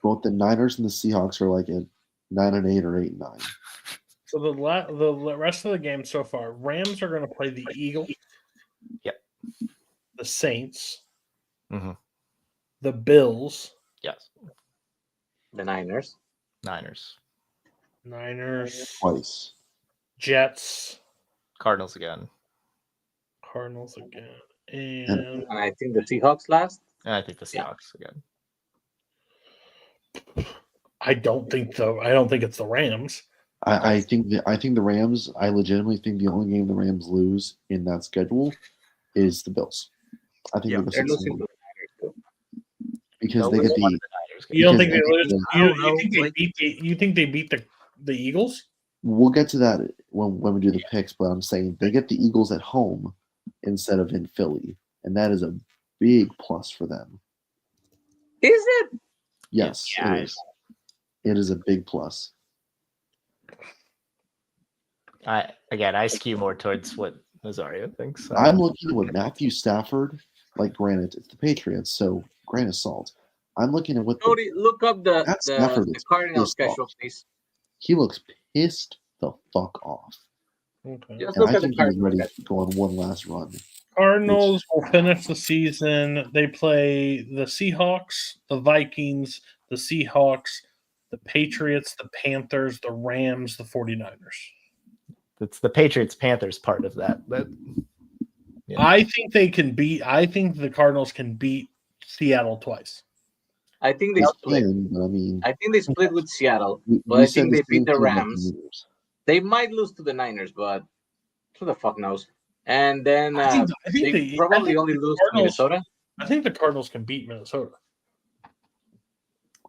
Both the Niners and the Seahawks are like at 9-8 or 8-9. So the rest of the game so far, Rams are going to play the Eagles. Yep. The Saints. Mhm. The Bills. Yes. The Niners. Niners. Twice. Jets. Cardinals again. Cardinals again. And And I think the Seahawks last. And I think the Seahawks again. I don't think it's the Rams. I think the Rams. I legitimately think the only game the Rams lose in that schedule is the Bills. I think they're the They're 6-1 losing to the Niners too. because No, they get it's one the. of the Niners. You don't think they Because- lose? I don't You know, think they like- beat you think they beat the Eagles? We'll get to that when we do the picks, but I'm saying they get the Eagles at home instead of in Philly, and that is a big plus for them. Is it? Yes, Yeah, it is. It is a big plus. I skew more towards what Nazario thinks. So. I'm looking at what Matthew Stafford, granted, it's the Patriots, so grain of salt. I'm looking at what Cody, look up the Stafford is Cardinals pissed off. schedule, please. he looks pissed the fuck off. Okay. Just And look I at the think he's ready Cardinals. to go on one last run. Cardinals will finish the season. They play the Seahawks, the Vikings, the Seahawks, the Patriots, the Panthers, the Rams, the 49ers. It's the Patriots Panthers part of that. Yeah. I think the Cardinals can beat Seattle twice. I think they split. But I mean, I think they split with Seattle. we But I said think they the same beat the thing about Rams. Niners. They might lose to the Niners, but who the fuck knows? And then I think they probably only lose to Cardinals- Minnesota. I think the Cardinals can beat Minnesota.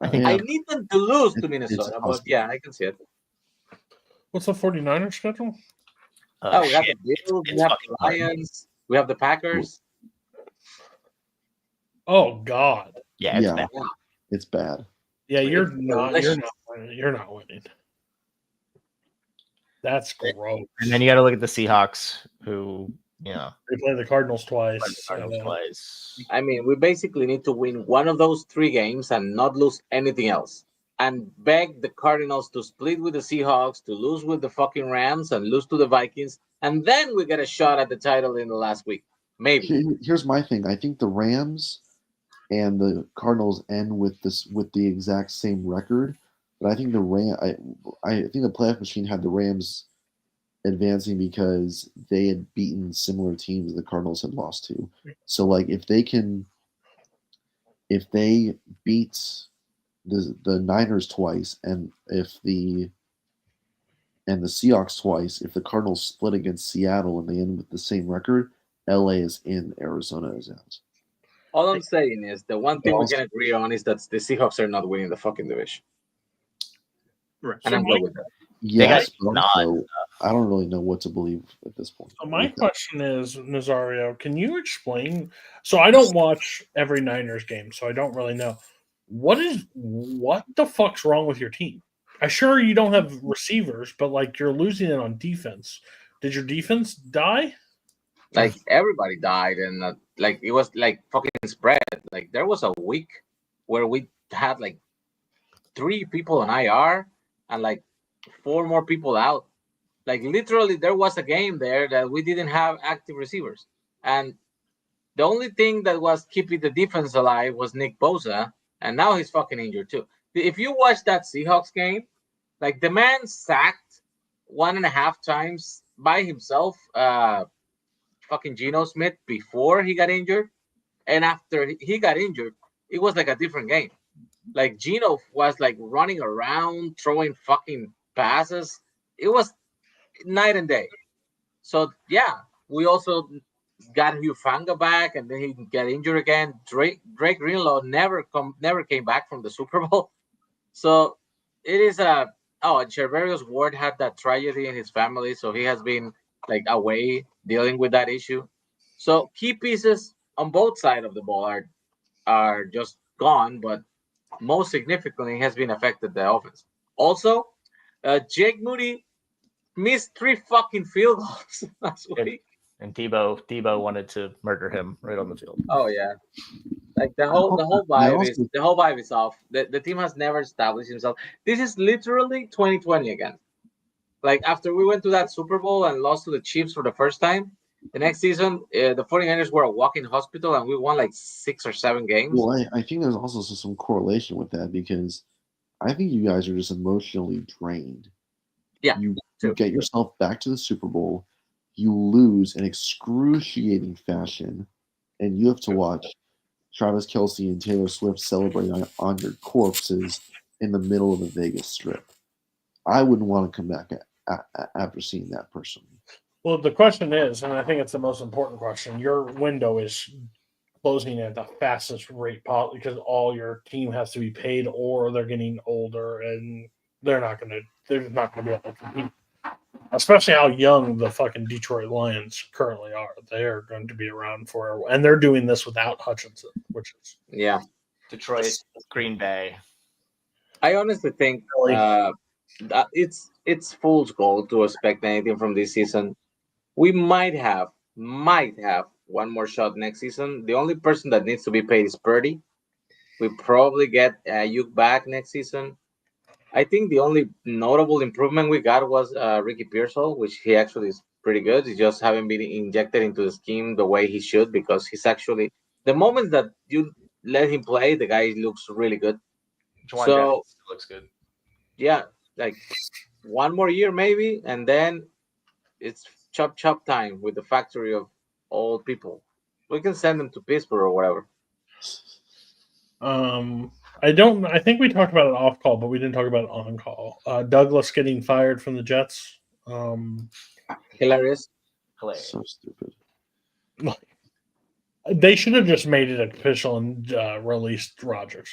I think Yeah. I need them to lose to It's Minnesota, but possible. yeah, I can see it. What's the 49ers schedule? Oh, we have shit. the Bills, It's we have fucking the hard. Lions, we have the Packers. Oh God. Yeah, it's Yeah. bad. It's bad. Yeah, you're It's not delicious. winning. You're not winning. That's gross. And then you got to look at the Seahawks, who Yeah. They play the Cardinals twice. Cardinals and then- twice. I mean, we basically need to win one of those 3 games and not lose anything else. And beg the Cardinals to split with the Seahawks, to lose with the fucking Rams, and lose to the Vikings, and then we get a shot at the title in the last week. Maybe. Here's my thing. I think the Rams and the Cardinals end with the exact same record, but I think I think the playoff machine had the Rams advancing because they had beaten similar teams the Cardinals had lost to. So like if they beat the Niners twice and the Seahawks twice, if the Cardinals split against Seattle and they end with the same record, LA is in, Arizona is out. All I'm saying is the one thing we can agree on is that the Seahawks are not winning the fucking division. Right. And I'm good with that. Yes, got but also, I don't really know what to believe at this point. So my question is, Nazario, can you explain? So I don't watch every Niners game, so I don't really know. What the fuck's wrong with your team? I'm sure you don't have receivers, but like you're losing it on defense. Did your defense die? Like everybody died, and like it was like fucking spread. Like there was a week where we had like 3 people on IR and like 4 more people out. Like literally, there was a game there that we didn't have active receivers, and the only thing that was keeping the defense alive was Nick Bosa, and now he's fucking injured too. If you watch that Seahawks game, like the man sacked 1.5 times by himself. Fucking Geno Smith before he got injured, and after he got injured, it was like a different game. Like Geno was like running around, throwing fucking passes. It was night and day. So yeah, we also got Hufanga back, and then he got injured again. Drake Greenlaw never came back from the Super Bowl. So it is and Cherverius Ward had that tragedy in his family, so he has been like away dealing with that issue. So key pieces on both sides of the ball are just gone, but most significantly has been affected the offense. Also, Jake Moody missed 3 fucking field goals last week. And Debo wanted to murder him right on the field. Oh yeah. Like the whole vibe is off. The team has never established himself. This is literally 2020 again. Like after we went to that Super Bowl and lost to the Chiefs for the first time, the next season the 49ers were a walk-in hospital and we won like 6 or 7 games. Well, I think there's also some correlation with that because I think you guys are just emotionally drained. Yeah. You get yourself back to the Super Bowl, you lose in excruciating fashion, and you have to watch Travis Kelce and Taylor Swift celebrate on your corpses in the middle of the Vegas Strip. I wouldn't want to come back after seeing that personally. Well, the question is, and I think it's the most important question, your window is closing at the fastest rate possible because all your team has to be paid or they're getting older and they're not going to be able to compete. Especially how young the fucking Detroit Lions currently are. They're going to be around for, and they're doing this without Hutchinson, which is Detroit, Green Bay. I honestly think that it's fool's gold to expect anything from this season. We might have one more shot next season. The only person that needs to be paid is Purdy. We probably get Ayuk back next season. I think the only notable improvement we got was Ricky Pearsall, which he actually is pretty good. He just haven't been injected into the scheme the way he should because he's actually the moment that you let him play, the guy looks really good. Juwan Jennings looks good. Yeah, like one more year maybe, and then it's chop time with the factory of old people. We can send them to Pittsburgh or whatever. I think we talked about it off call, but we didn't talk about it on call. Douglas getting fired from the Jets. Hilarious. So stupid. They should have just made it official and released Rodgers.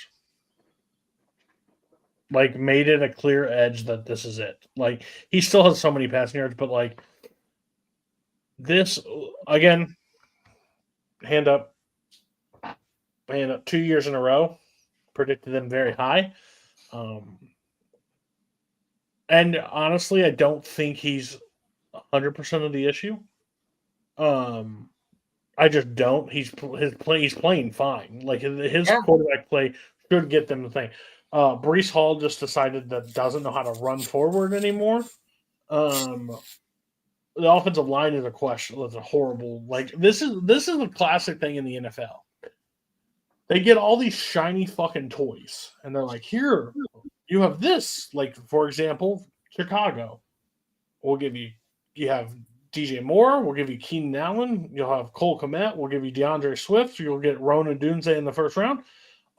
Like, made it a clear edge that this is it. Like, he still has so many passing yards, but like this again, hand up 2 years in a row. Predicted them very high. And honestly, I don't think he's 100% of the issue. I just don't. He's playing fine. Like his Yeah. quarterback play should get them the thing. Brees Hall just decided that doesn't know how to run forward anymore. The offensive line is a question. It's a horrible. Like this is a classic thing in the NFL. They get all these shiny fucking toys, and they're like, "Here, you have this." Like for example, Chicago. We'll give you. You have DJ Moore. We'll give you Keenan Allen. You'll have Cole Kmet. We'll give you DeAndre Swift. You'll get Rona Dunze in the first round.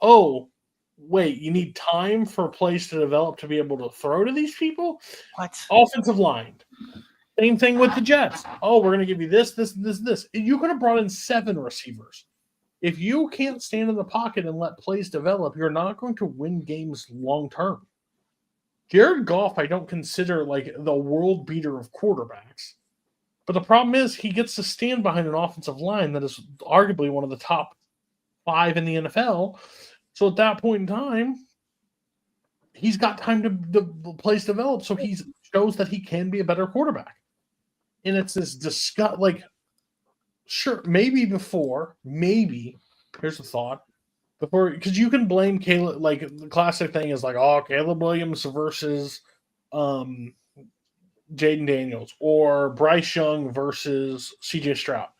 Oh, wait, you need time for plays to develop to be able to throw to these people? What? Offensive line. Same thing with the Jets. Oh, we're going to give you this. You could have brought in 7 receivers. If you can't stand in the pocket and let plays develop, you're not going to win games long term. Jared Goff, I don't consider like the world beater of quarterbacks. But the problem is he gets to stand behind an offensive line that is arguably one of the top 5 in the NFL. So at that point in time, he's got time to plays develop. So he shows that he can be a better quarterback. And it's this disgust. Like, sure, maybe, here's a thought. Before, because you can blame Caleb, like the classic thing is like, oh, Caleb Williams versus Jaden Daniels or Bryce Young versus CJ Stroud.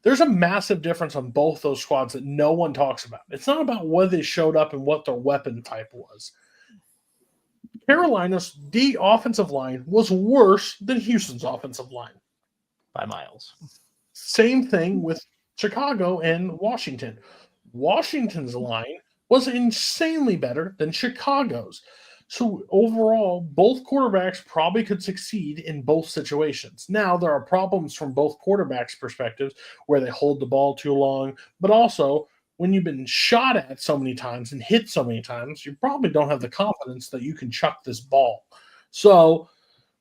There's a massive difference on both those squads that no one talks about. It's not about whether they showed up and what their weapon type was. Carolina's offensive line was worse than Houston's offensive line. By miles. Same thing with Chicago and Washington. Washington's line was insanely better than Chicago's. So overall, both quarterbacks probably could succeed in both situations. Now, there are problems from both quarterbacks' perspectives where they hold the ball too long, but also when you've been shot at so many times and hit so many times, you probably don't have the confidence that you can chuck this ball. So,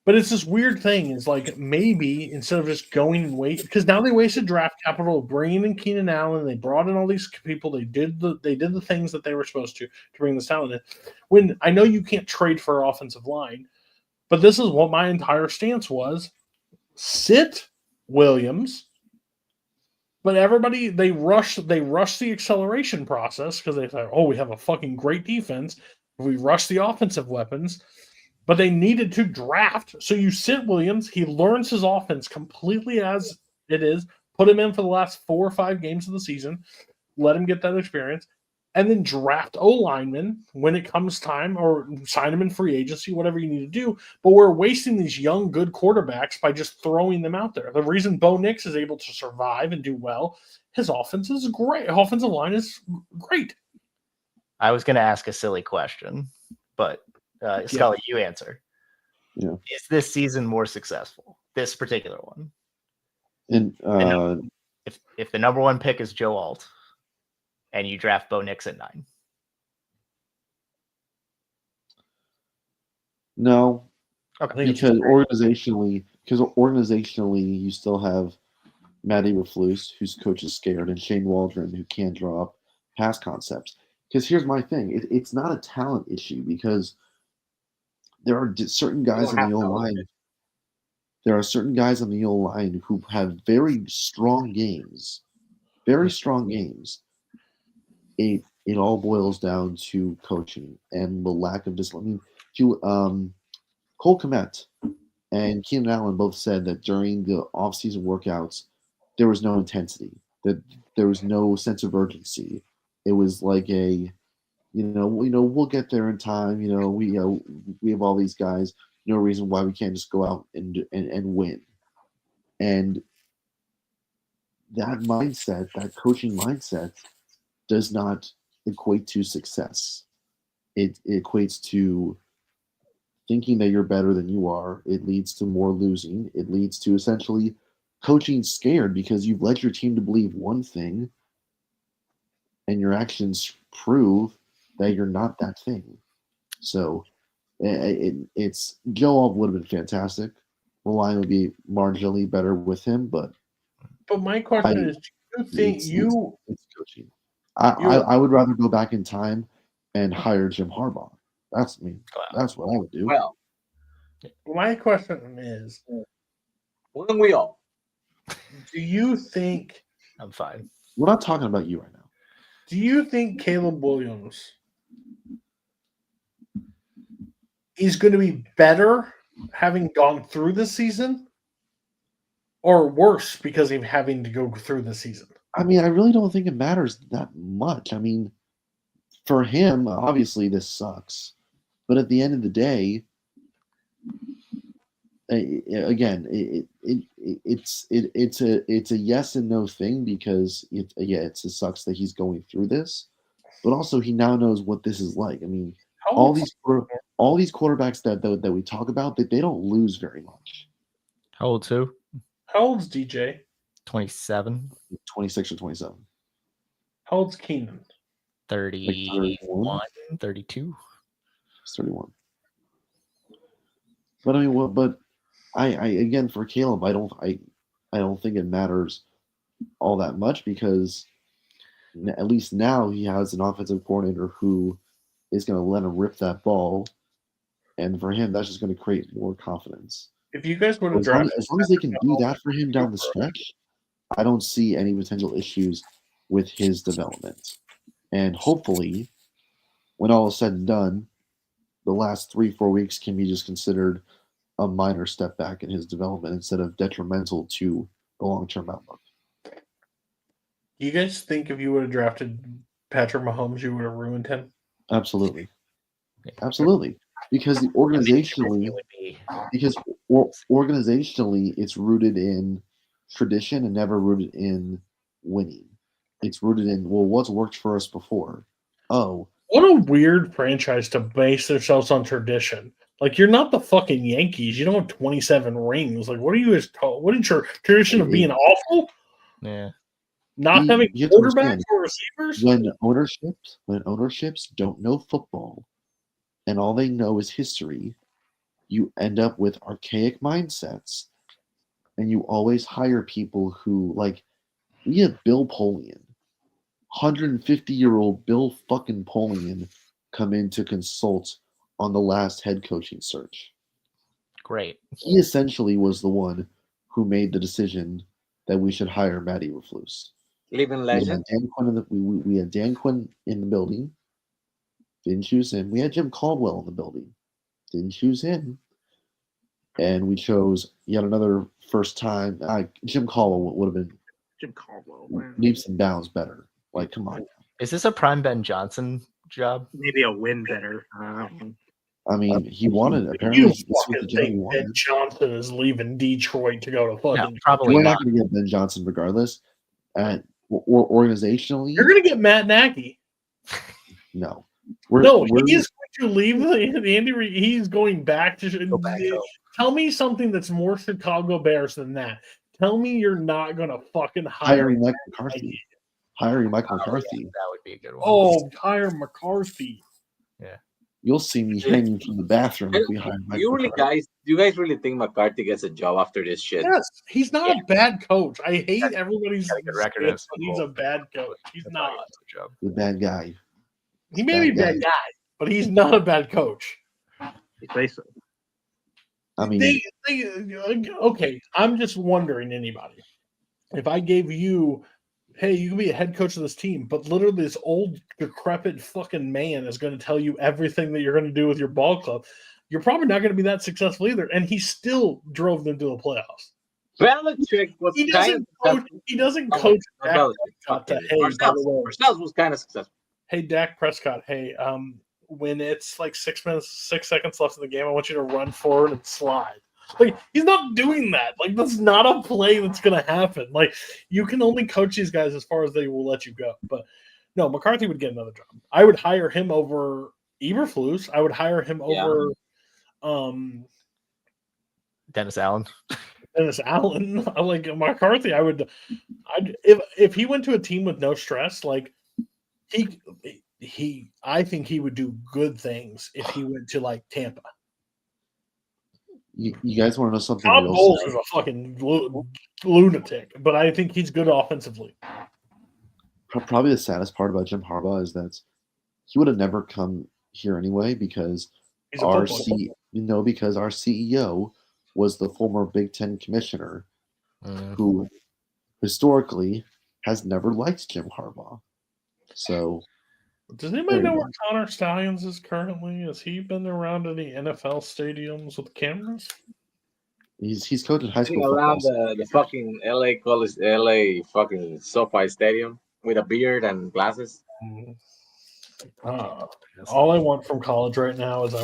but it's this weird thing is like maybe instead of just going and wait, because now they wasted draft capital bringing in Keenan Allen, they brought in all these people, they did the things that they were supposed to bring this talent in. When I know you can't trade for offensive line, but this is what my entire stance was: sit Williams. But everybody they rush the acceleration process because they thought, oh, we have a fucking great defense. We rush the offensive weapons. But they needed to draft. So you sit Williams. He learns his offense completely as it is. Put him in for the last 4 or 5 games of the season. Let him get that experience. And then draft O-linemen when it comes time or sign them in free agency, whatever you need to do. But we're wasting these young, good quarterbacks by just throwing them out there. The reason Bo Nix is able to survive and do well, his offense is great. Offensive line is great. I was going to ask a silly question, but Scully, you answer. Yeah. Is this season more successful? This particular one? And if the number 1 pick is Joe Alt and you draft Bo Nix at 9. No. Okay. Because organizationally you still have Matt Eberflus, whose coach is scared, and Shane Waldron, who can draw up pass concepts. Because here's my thing. It's not a talent issue because there are certain guys on the O-line. There are certain guys on the O-line who have very strong games. Very strong games. It all boils down to coaching and the lack of discipline. Cole Kmet and Keenan Allen both said that during the off-season workouts, there was no intensity. That there was no sense of urgency. It was like we'll get there in time. We have all these guys. No reason why we can't just go out and win. And that mindset, that coaching mindset, does not equate to success. It equates to thinking that you're better than you are. It leads to more losing. It leads to essentially coaching scared because you've led your team to believe one thing, and your actions prove that you're not that thing. So it's Joe Alt would have been fantastic. The line would be marginally better with him, but my question is, do you think it's coaching? I would rather go back in time and hire Jim Harbaugh. That's what I would do. Well, my question is, wouldn't we all? Do you think? I'm fine. We're not talking about you right now. Do you think Caleb Williams is going to be better having gone through the season, or worse because of having to go through the season? I mean, I really don't think it matters that much. I mean, for him, obviously this sucks, but at the end of the day, again, it's a yes and no thing because it sucks that he's going through this, but also he now knows what this is like. I mean, all these quarterbacks that we talk about, that they don't lose very much. How old too? How old's DJ? 27. 26 or 27. How old's Keenan? 31, 32. He's 31. But I mean, but I again, for Caleb, I don't think it matters all that much because at least now he has an offensive coordinator who is going to let him rip that ball, and for him, that's just going to create more confidence. If you guys would have drafted, as long as they can do that for him down the stretch, I don't see any potential issues with his development. And hopefully, when all is said and done, the last 3-4 weeks can be just considered a minor step back in his development instead of detrimental to the long-term outlook. Do you guys think if you would have drafted Patrick Mahomes, you would have ruined him? Absolutely. Absolutely. Because organizationally, it's rooted in tradition and never rooted in winning. It's rooted in, well, what's worked for us before? Oh. What a weird franchise to base themselves on tradition. Like, you're not the fucking Yankees. You don't have 27 rings. Like, what are you guys what is your tradition of being awful? Yeah. Not having quarterbacks or receivers? When ownerships don't know football and all they know is history, you end up with archaic mindsets, and you always hire people who, like, we have Bill Polian, 150-year-old Bill fucking Polian, come in to consult on the last head coaching search. Great. He essentially was the one who made the decision that we should hire Matt Eberflus. Living legend. We had Dan Quinn in the building. Didn't choose him. We had Jim Caldwell in the building. Didn't choose him. And we chose yet another first time. Jim Caldwell would have been Jim Caldwell, leaps and bounds better. Like, come on. Is this a prime Ben Johnson job? Maybe a win better. I mean, he wanted apparently. You fucking think Ben Johnson is leaving Detroit to go to fucking? No, probably We're not going to get Ben Johnson regardless. Or organizationally, you're going to get Matt Nagy. No, he is going to leave the Andy Reid. He's going back to. Tell me something that's more Chicago Bears than that. Tell me you're not going to fucking hiring Mike McCarthy. Hiring Mike McCarthy. Yeah, that would be a good one. Oh, hire McCarthy. Yeah. You'll see me hanging from the bathroom if we hire Mike McCarthy. Do you guys really think McCarthy gets a job after this shit? Yes, he's not a bad coach. I hate everybody's record. He's a bad coach. He's not. The bad guy. He may be a bad guy, but he's not a bad coach. You say so. I mean, okay. I'm just wondering, anybody, if I gave you, hey, you can be a head coach of this team, but literally this old decrepit fucking man is going to tell you everything that you're going to do with your ball club, you're probably not going to be that successful either. And he still drove them to the playoffs. Belichick was he doesn't coach Dak Prescott to, hey, Parcells was kind of successful. Hey, Dak Prescott, hey, when it's like 6 seconds left in the game, I want you to run forward and slide. Like, he's not doing that. Like, that's not a play that's going to happen. Like, you can only coach these guys as far as they will let you go. But no, McCarthy would get another job. I would hire him over Eberflus. I would hire him over Dennis Allen. Dennis Allen. Like McCarthy, if he went to a team with no stress, like I think he would do good things if he went to like Tampa. You guys want to know something? Tom Bowles is a fucking lunatic, but I think he's good offensively. Probably the saddest part about Jim Harbaugh is that he would have never come here anyway because our CEO was the former Big Ten commissioner who historically has never liked Jim Harbaugh. So, does anybody know where Connor Stallions is currently? Has he been around any NFL stadiums with cameras? He's coaching high school football. Around the fucking LA college, LA fucking SoFi Stadium with a beard and glasses. All I want from college right now is I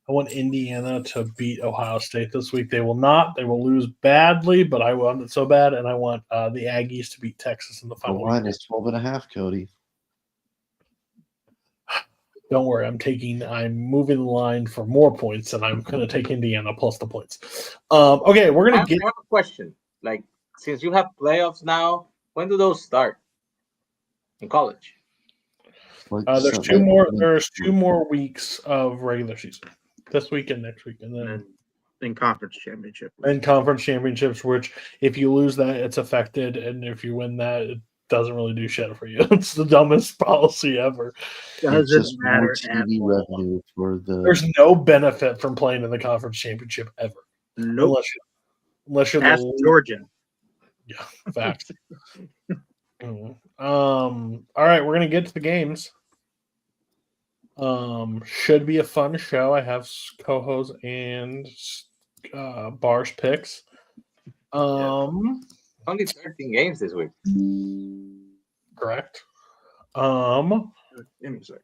want Indiana to beat Ohio State this week. They will not. They will lose badly, but I want it so bad, and I want the Aggies to beat Texas in the The final. line is 12.5, Cody. Don't worry, I'm moving the line for more points, and I'm going to take Indiana plus the points. Okay, we're going to get. I have a question. Like, since you have playoffs now, when do those start in college? There's two more. There's 2 more weeks of regular season, this week and next week, and then conference championship. And conference championships, which if you lose that, it's affected, and if you win that, it doesn't really do shit for you. It's the dumbest policy ever. Doesn't matter. TV revenue for the. There's no benefit from playing in the conference championship ever. Nope. Unless you're Ask Georgia. Yeah, fact. All right, we're gonna get to the games. Should be a fun show. I have Coho's and Bar's picks. Only 13 games this week. Correct. Give me a sec.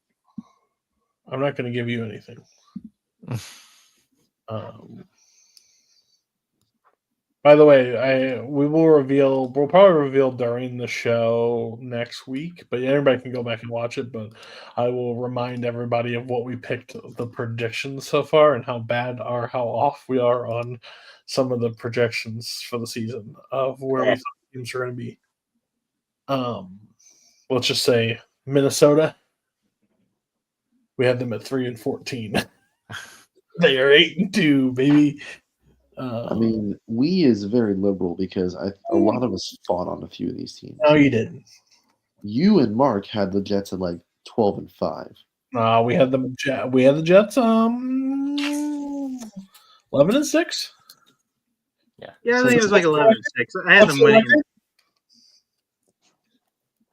I'm not going to give you anything. By the way, we'll probably reveal during the show next week, but everybody can go back and watch it. But I will remind everybody of what we picked, the predictions so far, and how bad or how off we are on some of the projections for the season of where we thought teams are going to be. Let's just say Minnesota. We have them at 3-14. They are 8-2, baby. I mean, we is very liberal because a lot of us fought on a few of these teams. No, you didn't. You and Mark had the Jets at like 12-5. We had the Jets 11-6. Yeah, I think it was like 11-6. I had them winning.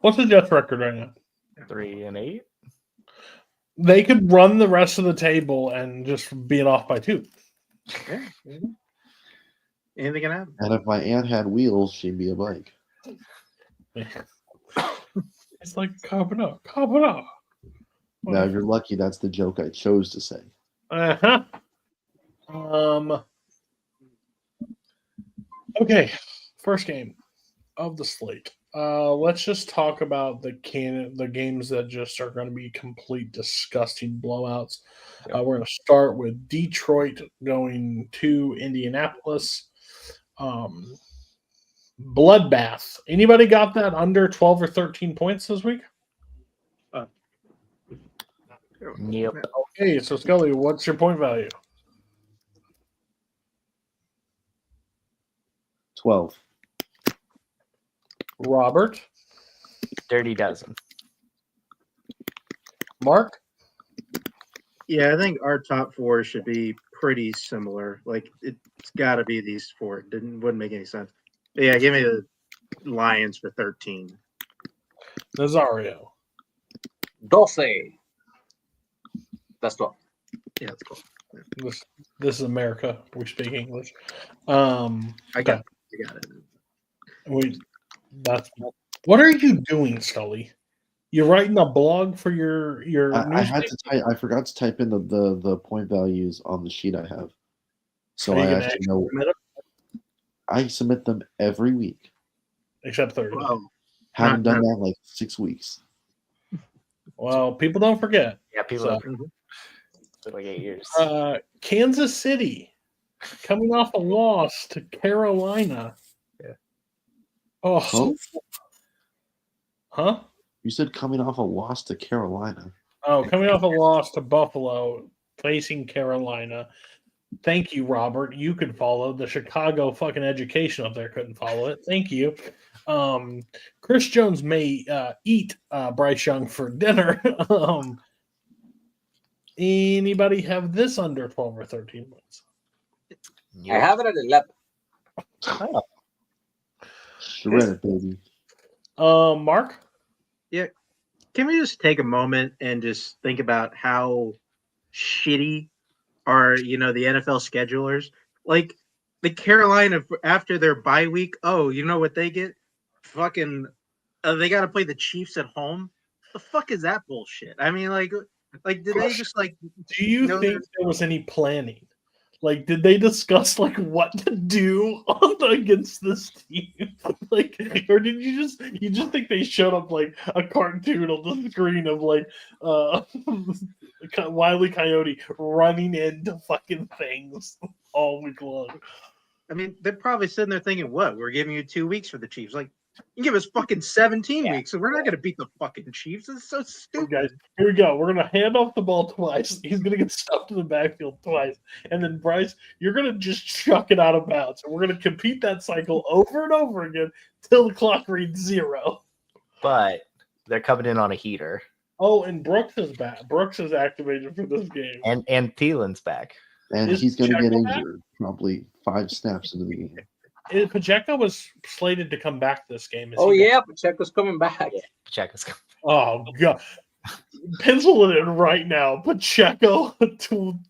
What's the Jets record right now? 3-8. They could run the rest of the table and just be off by 2. Yeah. Anything can happen. And if my aunt had wheels, she'd be a bike. It's like cop it up. Now you're lucky that's the joke I chose to say. Uh-huh. Okay, first game of the slate. Let's just talk about the games that just are going to be complete disgusting blowouts. We're going to start with Detroit going to Indianapolis. Bloodbath. Anybody got that under 12 or 13 points this week? Yep. Okay, so Scully, what's your point value? 12. Robert? Dirty dozen. Mark? Yeah, I think our top 4 should be pretty similar. Like it's got to be these 4. Wouldn't make any sense. But yeah, give me the Lions for 13. Nazario. 12. That's 12. Yeah, that's cool. This is America. We speak English. I got it. What are you doing, Scully? You're writing a blog for your. I forgot to type in the point values on the sheet I have, so I actually know. I submit them every week, except Thursday. Wow. Haven't done that in like 6 weeks. Well, people don't forget. Yeah, people for like 8 years. Kansas City coming off a loss to Carolina. Yeah. Oh. Huh? You said coming off a loss to Carolina. Oh, coming off a loss to Buffalo, facing Carolina. Thank you, Robert. You could follow. The Chicago fucking education up there couldn't follow it. Thank you. Chris Jones may eat Bryce Young for dinner. Anybody have this under 12 or 13 points? I have it at 11. Shred it, baby. Mark? Can we just take a moment and just think about how shitty are the NFL schedulers? Like the Carolina after their bye week. Oh, you know what they get? Fucking, they got to play the Chiefs at home. The fuck is that bullshit? I mean, like did they just like? Do you think there was any planning? Like, did they discuss like what to do against this team? Like, or did you just think they showed up like a cartoon on the screen of like Wile E. Coyote running into fucking things all week long? I mean, they're probably sitting there thinking, "What? We're giving you 2 weeks for the Chiefs. Like, you give us fucking 17 weeks, and we're not going to beat the fucking Chiefs. It's so stupid." Okay, guys, here we go. We're going to hand off the ball twice. He's going to get stuffed in the backfield twice. And then, Bryce, you're going to just chuck it out of bounds. And we're going to compete that cycle over and over again till the clock reads 0. But they're coming in on a heater. Oh, and Brooks is back. Brooks is activated for this game. And Thielen's back. And Is he's going to get Pacheco back? injured probably 5 snaps into the game. Pacheco was slated to come back this game. Oh yeah, Pacheco's coming back. Pacheco's coming. Oh, God. Pencil it in right now. Pacheco,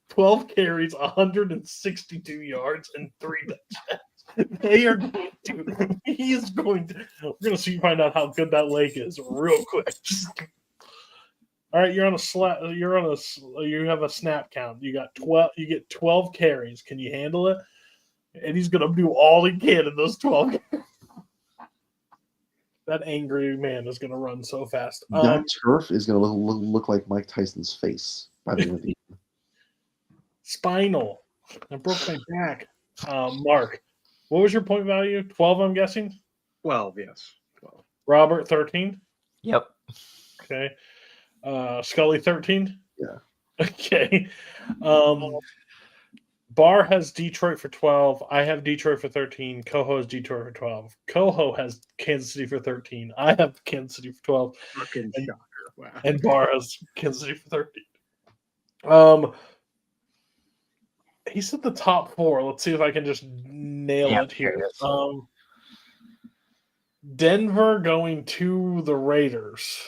12 carries, 162 yards, and 3 touchdowns. They are going to. He is going to. We're going to see find out how good that leg is real quick. All right, you're on a slap. You have a snap count. You got 12. You get 12 carries. Can you handle it? And he's going to do all he can in those 12 carries. That angry man is going to run so fast. That turf is going to look like Mike Tyson's face by the end of the game. Spinal. I broke my back. Mark, what was your point value? 12, I'm guessing? 12, yes. 12. Robert, 13? Yep. Okay. Scully, 13? Yeah. Okay. Barr has Detroit for 12. I have Detroit for 13. Coho has Detroit for 12. Coho has Kansas City for 13. I have Kansas City for 12. Fucking shocker. Wow. And Barr has Kansas City for 13. He said the top 4. Let's see if I can just nail it here. Denver going to the Raiders.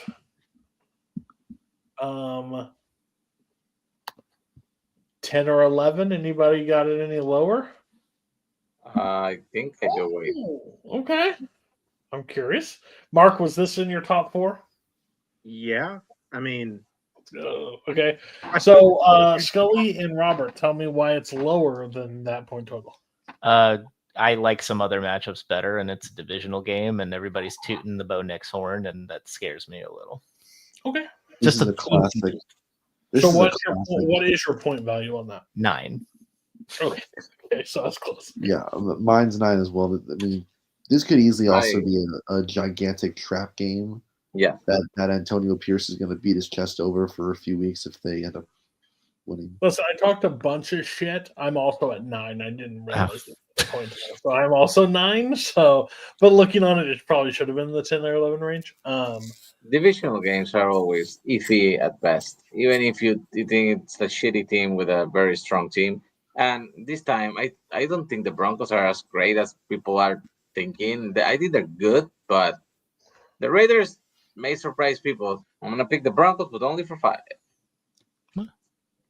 10 or 11. Anybody got it any lower? I think I do. Wait. Okay. I'm curious. Mark, was this in your top 4? Yeah. I mean, okay. So Scully and Robert, tell me why it's lower than that point total. I like some other matchups better, and it's a divisional game, and everybody's tooting the Bo Nix horn, and that scares me a little. Okay. This Just is a classic. So what is your point value on that? 9. Okay, so that's close. Yeah, mine's 9 as well. I mean, this could easily also be a gigantic trap game. Yeah. That Antonio Pierce is going to beat his chest over for a few weeks if they end up winning. Listen, I talked a bunch of shit. I'm also at 9. I didn't realize the point. So I'm also 9. So, but looking on it, it probably should have been in the 10 or 11 range. Divisional games are always iffy at best, even if you think it's a shitty team with a very strong team. And this time, I don't think the Broncos are as great as people are thinking. I think they're good, but the Raiders may surprise people. I'm going to pick the Broncos, but only for 5.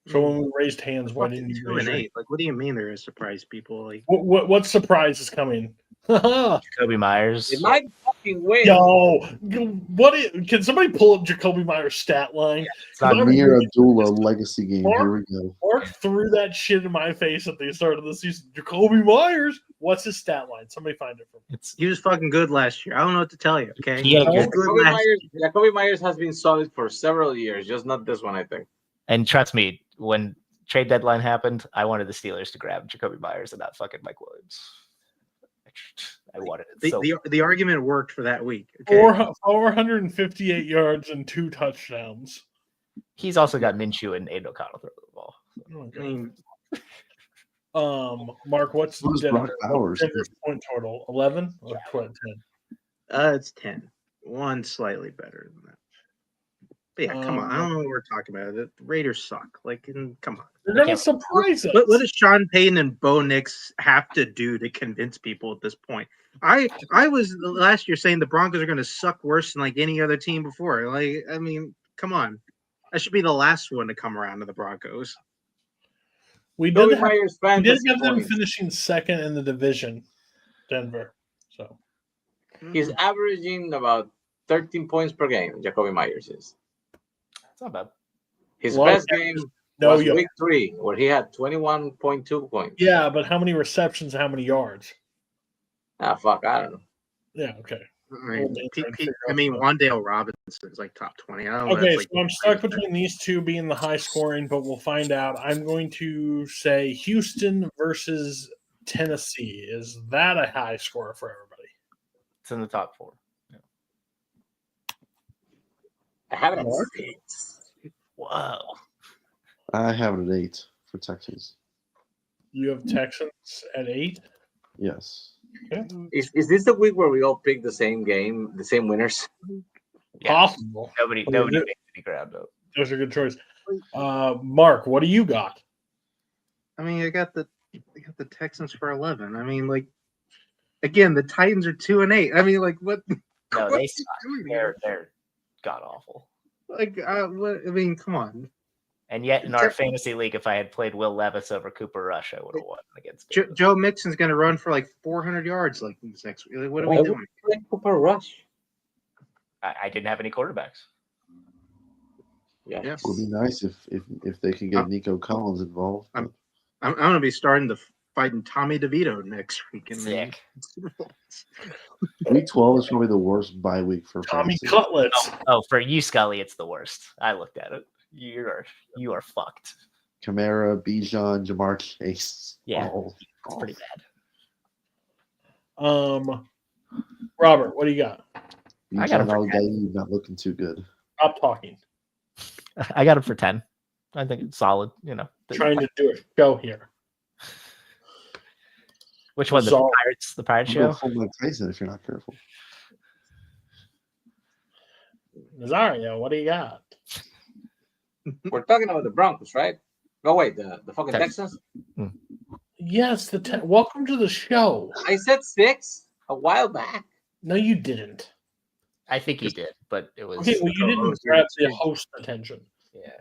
So when we raised hands, why didn't you raise 8? Like, what do you mean there is surprise people? Like, what surprise is coming? Jacoby Myers. It might fucking win. Yo, can somebody pull up Jacoby Myers' stat line? Amir Abdullah legacy game. Here we go. Mark threw that shit in my face at the start of the season. Jacoby Myers, what's his stat line? Somebody find it for me. He was fucking good last year. I don't know what to tell you. Okay, Jacoby Myers has been solid for several years, just not this one, I think. And trust me, when trade deadline happened, I wanted the Steelers to grab Jacoby Myers and not fucking Mike Williams. I wanted it. The argument worked for that week. Okay? 458 yards and 2 touchdowns. He's also got Minshew and Aiden O'Connell throw the ball. Mark, what's Denver's point total? 11 or 10? It's 10. One slightly better than that. But yeah, come on. I don't know what we're talking about. The Raiders suck. Like, come on. They're going to surprise us. What does Sean Payton and Bo Nix have to do to convince people at this point? I was last year saying the Broncos are going to suck worse than like any other team before. Like, I mean, come on, I should be the last one to come around to the Broncos. We Joey did Myers have them fantasy finishing second in the division, Denver. So He's averaging about 13 points per game. Jacoby Myers is. That's not bad. His Well, best game no, was week 3, where he had 21.2 points. yeah, but how many receptions? How many yards? Ah, fuck, I don't know. Yeah, okay. I mean, Wan'Dale Robinson is like top 20. I don't know. Okay, Like, so I'm stuck between these two being the high scoring, but we'll find out. I'm going to say Houston versus Tennessee. Is that a high score for everybody? It's in the top 4. I have it at Mark? 6. Whoa. I have it at 8 for Texans. You have Texans at 8. Yes. Okay. Is this the week where we all pick the same game, the same winners? Yeah. Possible. Nobody Oh, makes is it? any ground up. Those are good choice. Mark, what do you got? I mean, I got the Texans for 11. I mean, like, again, the Titans are 2-8. I mean, like, what? No, what they are suck. you doing here? They're god awful. Like, what? I mean, come on. And yet, in our fantasy league, if I had played Will Levis over Cooper Rush, I would have won against him. Joe Mixon's going to run for like 400 yards like this next week. Like, what are we doing? Cooper Rush. I didn't have any quarterbacks. Yeah. Yeah. It would be nice if they could get Nico Collins involved. I'm going to be starting to fighting Tommy DeVito next week. Sick. Week 12 is probably the worst bye week for Tommy fantasy. Cutlets. Oh, for you, Scully, it's the worst. I looked at it. You are fucked. Kamara, Bijan, Jamar Chase. Yeah. all It's off. pretty bad. Robert, what do you got? I got him Bijan for Al-Gaid not looking too good. Stop talking. I got him for 10. I think it's solid. You know, Trying to do a show here. which one? The Solid. Pirates? The Pirate I'll go show? full Mike Tyson if you're not careful. Nazario, what do you got? We're talking about the Broncos, right? No, wait, the fucking Texans. Texans? Yes, welcome to the show. I said 6 a while back. No, you didn't. I think he did, but it was Okay, well, you didn't grab the host attention. yeah.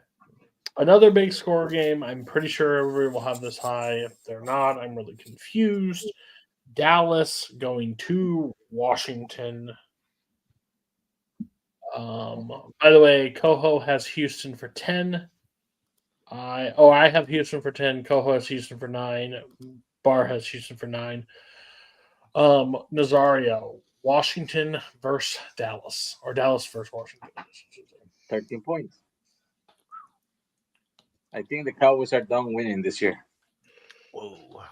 Another big score game. I'm pretty sure everybody will have this high. If they're not, I'm really confused. Dallas going to Washington. By the way, Coho has Houston for 10. I have Houston for 10. Coho has Houston for 9. Bar has Houston for 9. Nazario, Washington versus Dallas, or Dallas versus Washington. 13 points. I think the Cowboys are done winning this year. Whoa.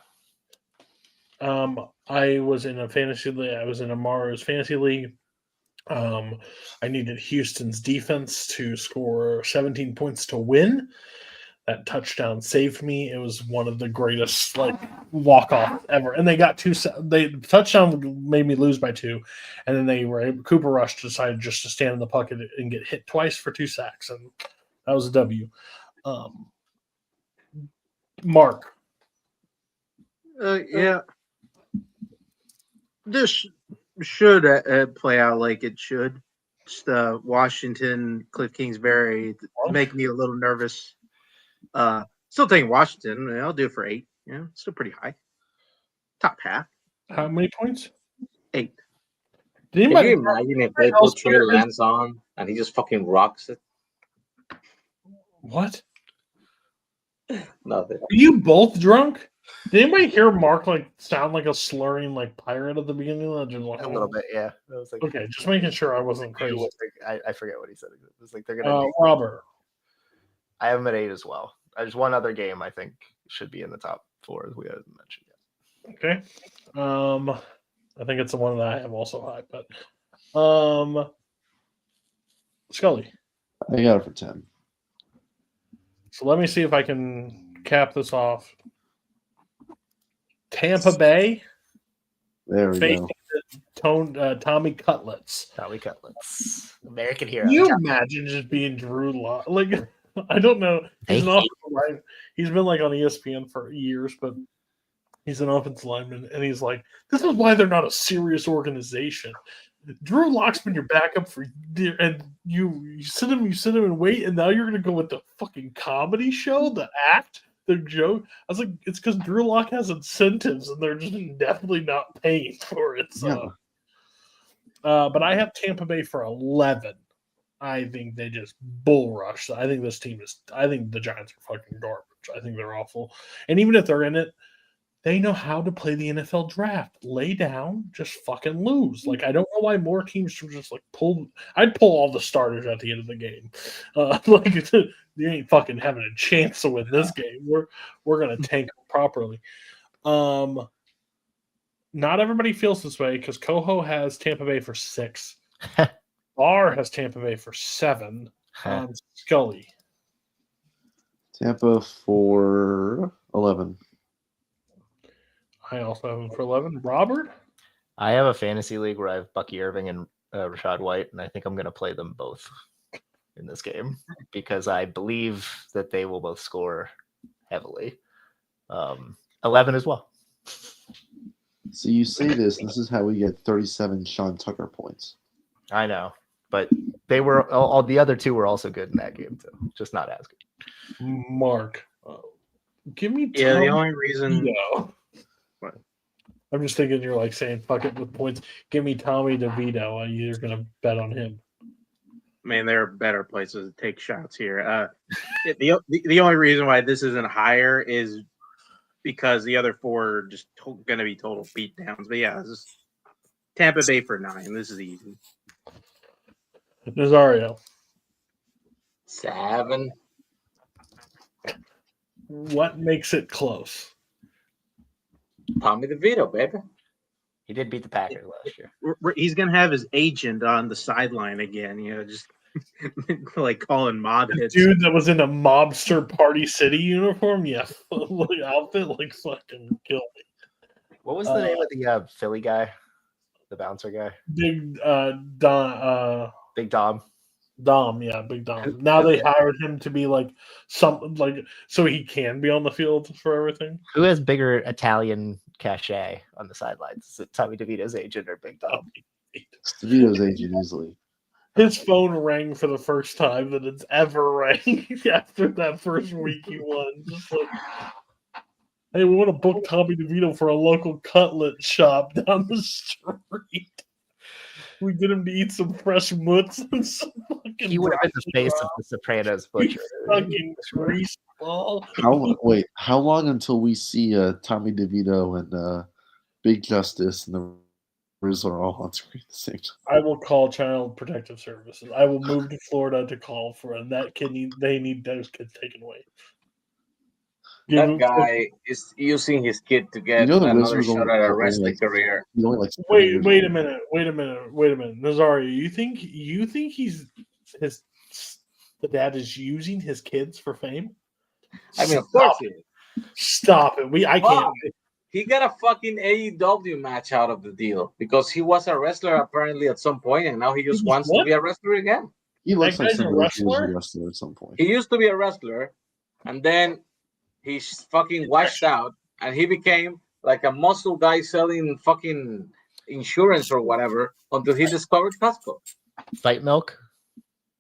I was in a fantasy league. I was in Amara's fantasy league. I needed Houston's defense to score 17 points to win. That touchdown saved me. It was one of the greatest walk-off ever. And they got the touchdown made me lose by 2, and then they were able, Cooper Rush decided just to stand in the pocket and get hit twice for 2 sacks, and that was a W. Mark. Yeah. This should play out like it should. Just Washington, Cliff Kingsbury make me a little nervous. Still taking Washington. I'll do it for 8. Yeah, still pretty high. Top half. How many points? 8. Did Can anybody you imagine if they put Trey Lance on and he just fucking rocks it? What? Nothing. Are you both drunk? Did anybody hear Mark sound like a slurring pirate at the beginning of that? Just A little bit, yeah. It was like Okay, just making sure I wasn't crazy. I forget what he said. It was like they're gonna. Robert. I have him at 8 as well. There's one other game I think should be in the top 4 as we haven't mentioned yet. Okay. I think it's the one that I have also high, but Scully. I got it for 10. So let me see if I can cap this off. Tampa Bay There we facing go. Tommy Cutlets. Tommy Cutlets, American hero. Can you imagine just being Drew Lock? I don't know. He's been on ESPN for years, but He's an offensive lineman, and he's like, "This is why they're not a serious organization." Drew Lock's been your backup and you sit him and wait, and now you're gonna go with the fucking comedy show, the act, the joke. I was like, it's because Drew Lock has incentives, and they're just definitely not paying for it. So, but I have Tampa Bay for 11. I think they just bull rush. I think this team is. I think the Giants are fucking garbage. I think they're awful, and even if they're in it, they know how to play the NFL draft. Lay down, just fucking lose. Like, I don't know why more teams should just like pull. I'd pull all the starters at the end of the game. Like, you ain't fucking having a chance to win this game. We're gonna tank properly. Not everybody feels this way because Coho has Tampa Bay for 6. Barr has Tampa Bay for 7. Scully. Tampa for 11. I also have him for 11. Robert? I have a fantasy league where I have Bucky Irving and Rashad White, and I think I'm going to play them both in this game because I believe that they will both score heavily. 11 as well. So you say this is how we get 37 Sean Tucker points. I know, but they were all the other two were also good in that game too, just not as good. Mark, give me the only reason. I'm just thinking you're like saying fuck it with points. Give me Tommy DeVito. You're gonna bet on him. Man, there are better places to take shots here. The only reason why this isn't higher is because the other 4 are just going to be total beatdowns. But yeah, this is Tampa Bay for 9. This is easy. Nazario. 7. What makes it close? Tommy DeVito, baby. He did beat the Packers last year. He's going to have his agent on the sideline again, just like calling mob hits. Dude that was in a mobster Party City uniform? Yeah. Outfit, like fucking kill me. What was the name of the Philly guy? The bouncer guy? Big Big Dom. Dom, yeah, Big Dom. Now they hired him to be like something like so he can be on the field for everything. Who has bigger Italian cachet on the sidelines? Is it Tommy DeVito's agent or Big Dom? DeVito's agent easily. His phone rang for the first time that it's ever rang after that first week he won. Just like, hey, we want to book Tommy DeVito for a local cutlet shop down the street. We get him to eat some fresh mutts and some fucking. He would have been the face of the Sopranos butcher. Fucking grease ball. How long until we see Tommy DeVito and Big Justice and the Rizzler all on screen at the same time? I will call Child Protective Services. I will move to Florida to call for it. That kid they need those kids taken away. That guy is using his kid to get another shot at a wrestling career. Wait a minute. Nazario, you think he's the dad is using his kids for fame? I mean, of course he is. Stop it. I can't. He got a fucking AEW match out of the deal because he was a wrestler apparently at some point, and now he just wants to be a wrestler again. He looks like somebody who was a wrestler at some point. He used to be a wrestler, and then he's fucking washed out, and he became like a muscle guy selling fucking insurance or whatever until he discovered Costco. Fight Milk?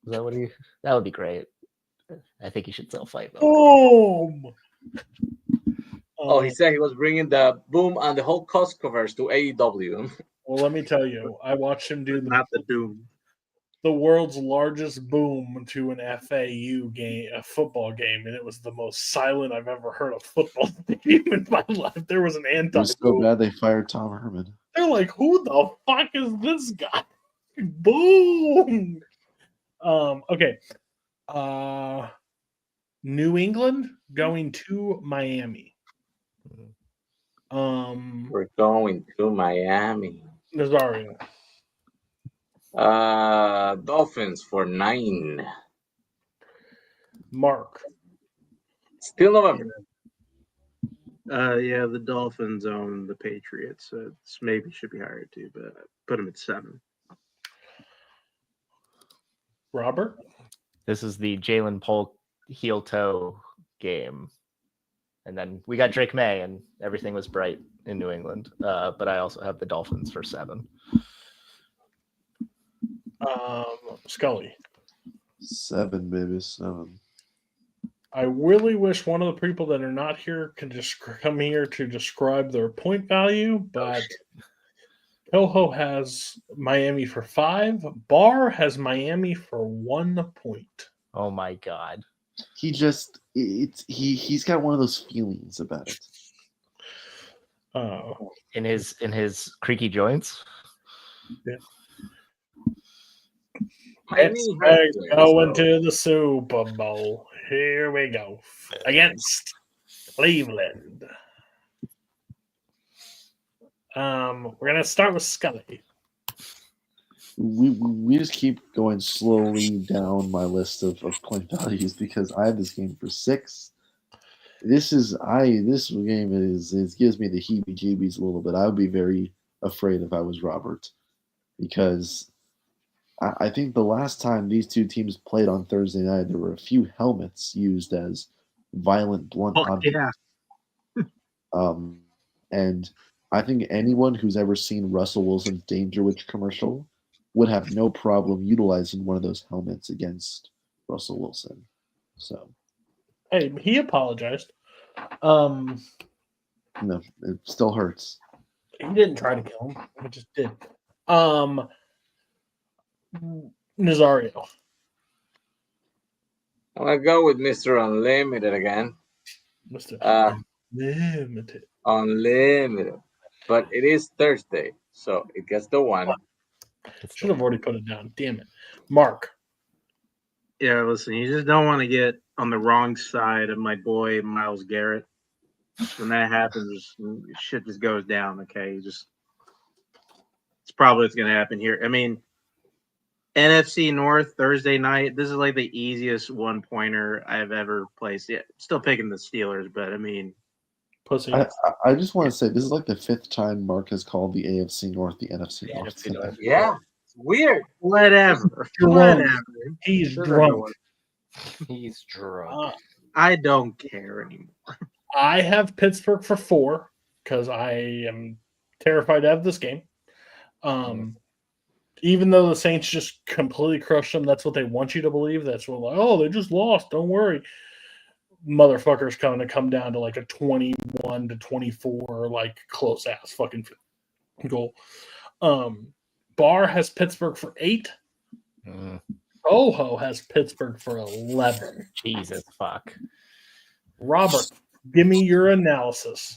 Is that what he? That would be great. I think he should sell Fight Milk. Boom! Oh, he said he was bringing the Boom and the whole Costcoverse to AEW. Well, let me tell you, I watched him do not the Doom. The world's largest boom to an FAU game, a football game, and it was the most silent I've ever heard a football game in my life. There was an It was so bad they fired Tom Herman. They're like, who the fuck is this guy? Boom. Okay. New England going to Miami. We're going to Miami. Nazario. Dolphins for 9. Mark. Still November. Yeah, the Dolphins own the Patriots, so it's maybe should be higher too, but put them at 7. Robert. This is the Jalen Polk heel toe game. And then we got Drake May, and everything was bright in New England. But I also have the Dolphins for 7. Scully. 7, baby, 7. I really wish one of the people that are not here could just come here to describe their point value, but Coho has Miami for 5. Barr has Miami for 1 point. Oh my God. He's got one of those feelings about it. In his creaky joints. Yeah. Miami Going to the Super Bowl. Here we go against Cleveland. We're gonna start with Scully. We just keep going slowly down my list of point values because I have this game for 6. This game gives me the heebie-jeebies a little bit. I would be very afraid if I was Robert, because I think the last time these two teams played on Thursday night, there were a few helmets used as violent, blunt objects. Yeah. And I think anyone who's ever seen Russell Wilson's Danger Witch commercial would have no problem utilizing one of those helmets against Russell Wilson. So, hey, he apologized. No, it still hurts. He didn't try to kill him. He just did. Nazario. I'm gonna go with Mr. Unlimited again. Mr. Limited. Unlimited. But it is Thursday, so it gets the 1. Should have already put it down. Damn it. Mark. Yeah, listen, you just don't want to get on the wrong side of my boy Myles Garrett. When that happens, shit just goes down. Okay, it's probably what's gonna happen here. I mean, NFC North Thursday night. This is like the easiest 1-pointer I've ever placed. Yeah, still picking the Steelers, but I mean, pussy. I just want to say this is like the 5th time Mark has called the AFC North the NFC North. Yeah, it's weird. Whatever. He's drunk. He's drunk. I don't care anymore. I have Pittsburgh for 4 because I am terrified to have this game. Even though the Saints just completely crushed them, that's what they want you to believe. That's what, like, oh, they just lost. Don't worry. Motherfuckers going to come down to like a 21-24, like close ass fucking goal. Barr has Pittsburgh for 8. Oho has Pittsburgh for 11. Jesus fuck. Robert, give me your analysis.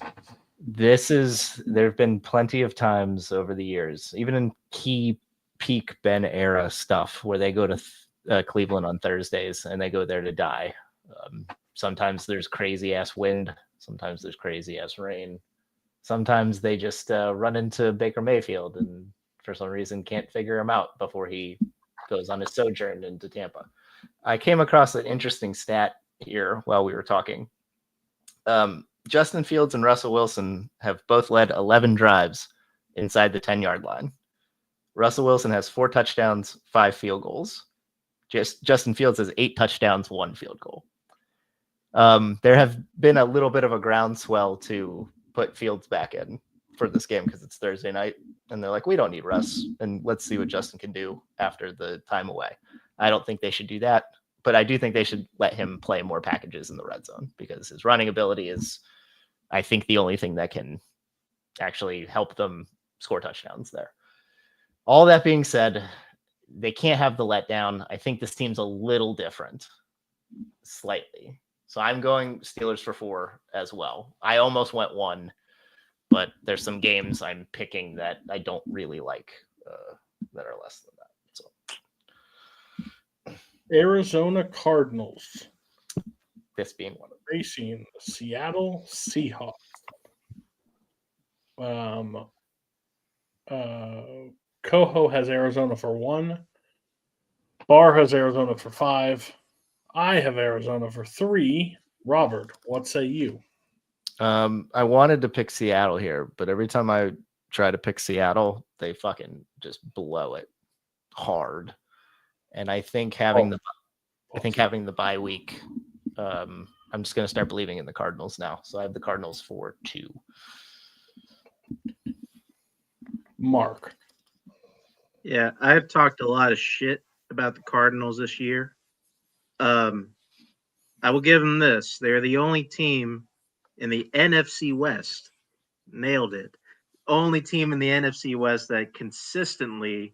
There have been plenty of times over the years, even in key peak Ben era stuff, where they go to Cleveland on Thursdays and they go there to die. Sometimes there's crazy ass wind. Sometimes there's crazy ass rain. Sometimes they just run into Baker Mayfield and for some reason can't figure him out before he goes on his sojourn into Tampa. I came across an interesting stat here while we were talking. Justin Fields and Russell Wilson have both led 11 drives inside the 10-yard line. Russell Wilson has 4 touchdowns, 5 field goals. Justin Fields has 8 touchdowns, 1 field goal. There have been a little bit of a groundswell to put Fields back in for this game because it's Thursday night, and they're like, we don't need Russ, and let's see what Justin can do after the time away. I don't think they should do that, but I do think they should let him play more packages in the red zone because his running ability is, I think, the only thing that can actually help them score touchdowns there. All that being said, they can't have the letdown. I think this team's a little different, slightly. So I'm going Steelers for 4 as well. I almost went 1, but there's some games I'm picking that I don't really like that are less than that. So Arizona Cardinals. This being one of them. Facing Seattle Seahawks. Coho has Arizona for 1. Barr has Arizona for 5. I have Arizona for 3. Robert, what say you? I wanted to pick Seattle here, but every time I try to pick Seattle, they fucking just blow it hard. And I think having the bye week I'm just gonna start believing in the Cardinals now. So I have the Cardinals for 2. Mark. Yeah, I've talked a lot of shit about the Cardinals this year. I will give them this. They're the only team in the NFC West. Nailed it. Only team in the NFC West that consistently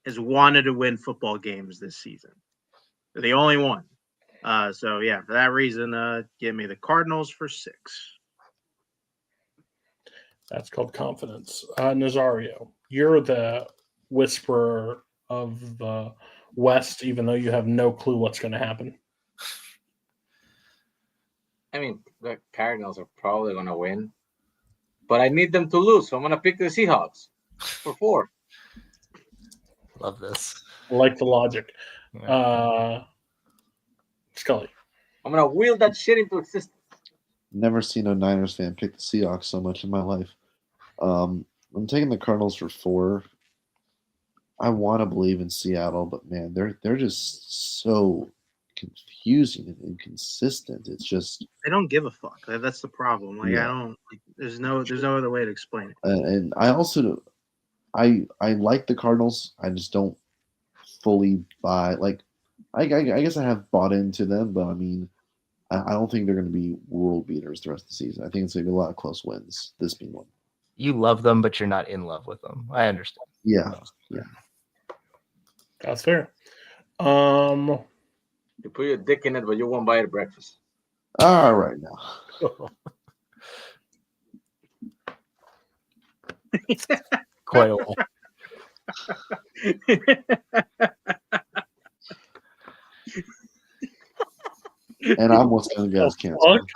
has wanted to win football games this season. They're the only one. So yeah, for that reason, give me the Cardinals for 6. That's called confidence. Nazario, you're the whisperer of the West, even though you have no clue what's going to happen. I mean, the Cardinals are probably going to win, but I need them to lose, so I'm going to pick the Seahawks for 4. Love this. I like the logic. Scully. I'm going to wheel that shit into existence. Never seen a Niners fan pick the Seahawks so much in my life. I'm taking the Cardinals for 4. I want to believe in Seattle, but man, they're just so confusing and inconsistent. It's just They don't give a fuck. That's the problem. Like Yeah. I don't. Like, there's no other way to explain it. and I also I like the Cardinals. I just don't fully buy. Like I guess I have bought into them, but I mean, I don't think they're going to be world beaters the rest of the season. I think it's going to be a lot of close wins. This being one. You love them, but you're not in love with them. I understand. Yeah. That's fair. You put your dick in it, but you won't buy it at breakfast. All right now. Quite a while. And I'm what's going to get us canceled.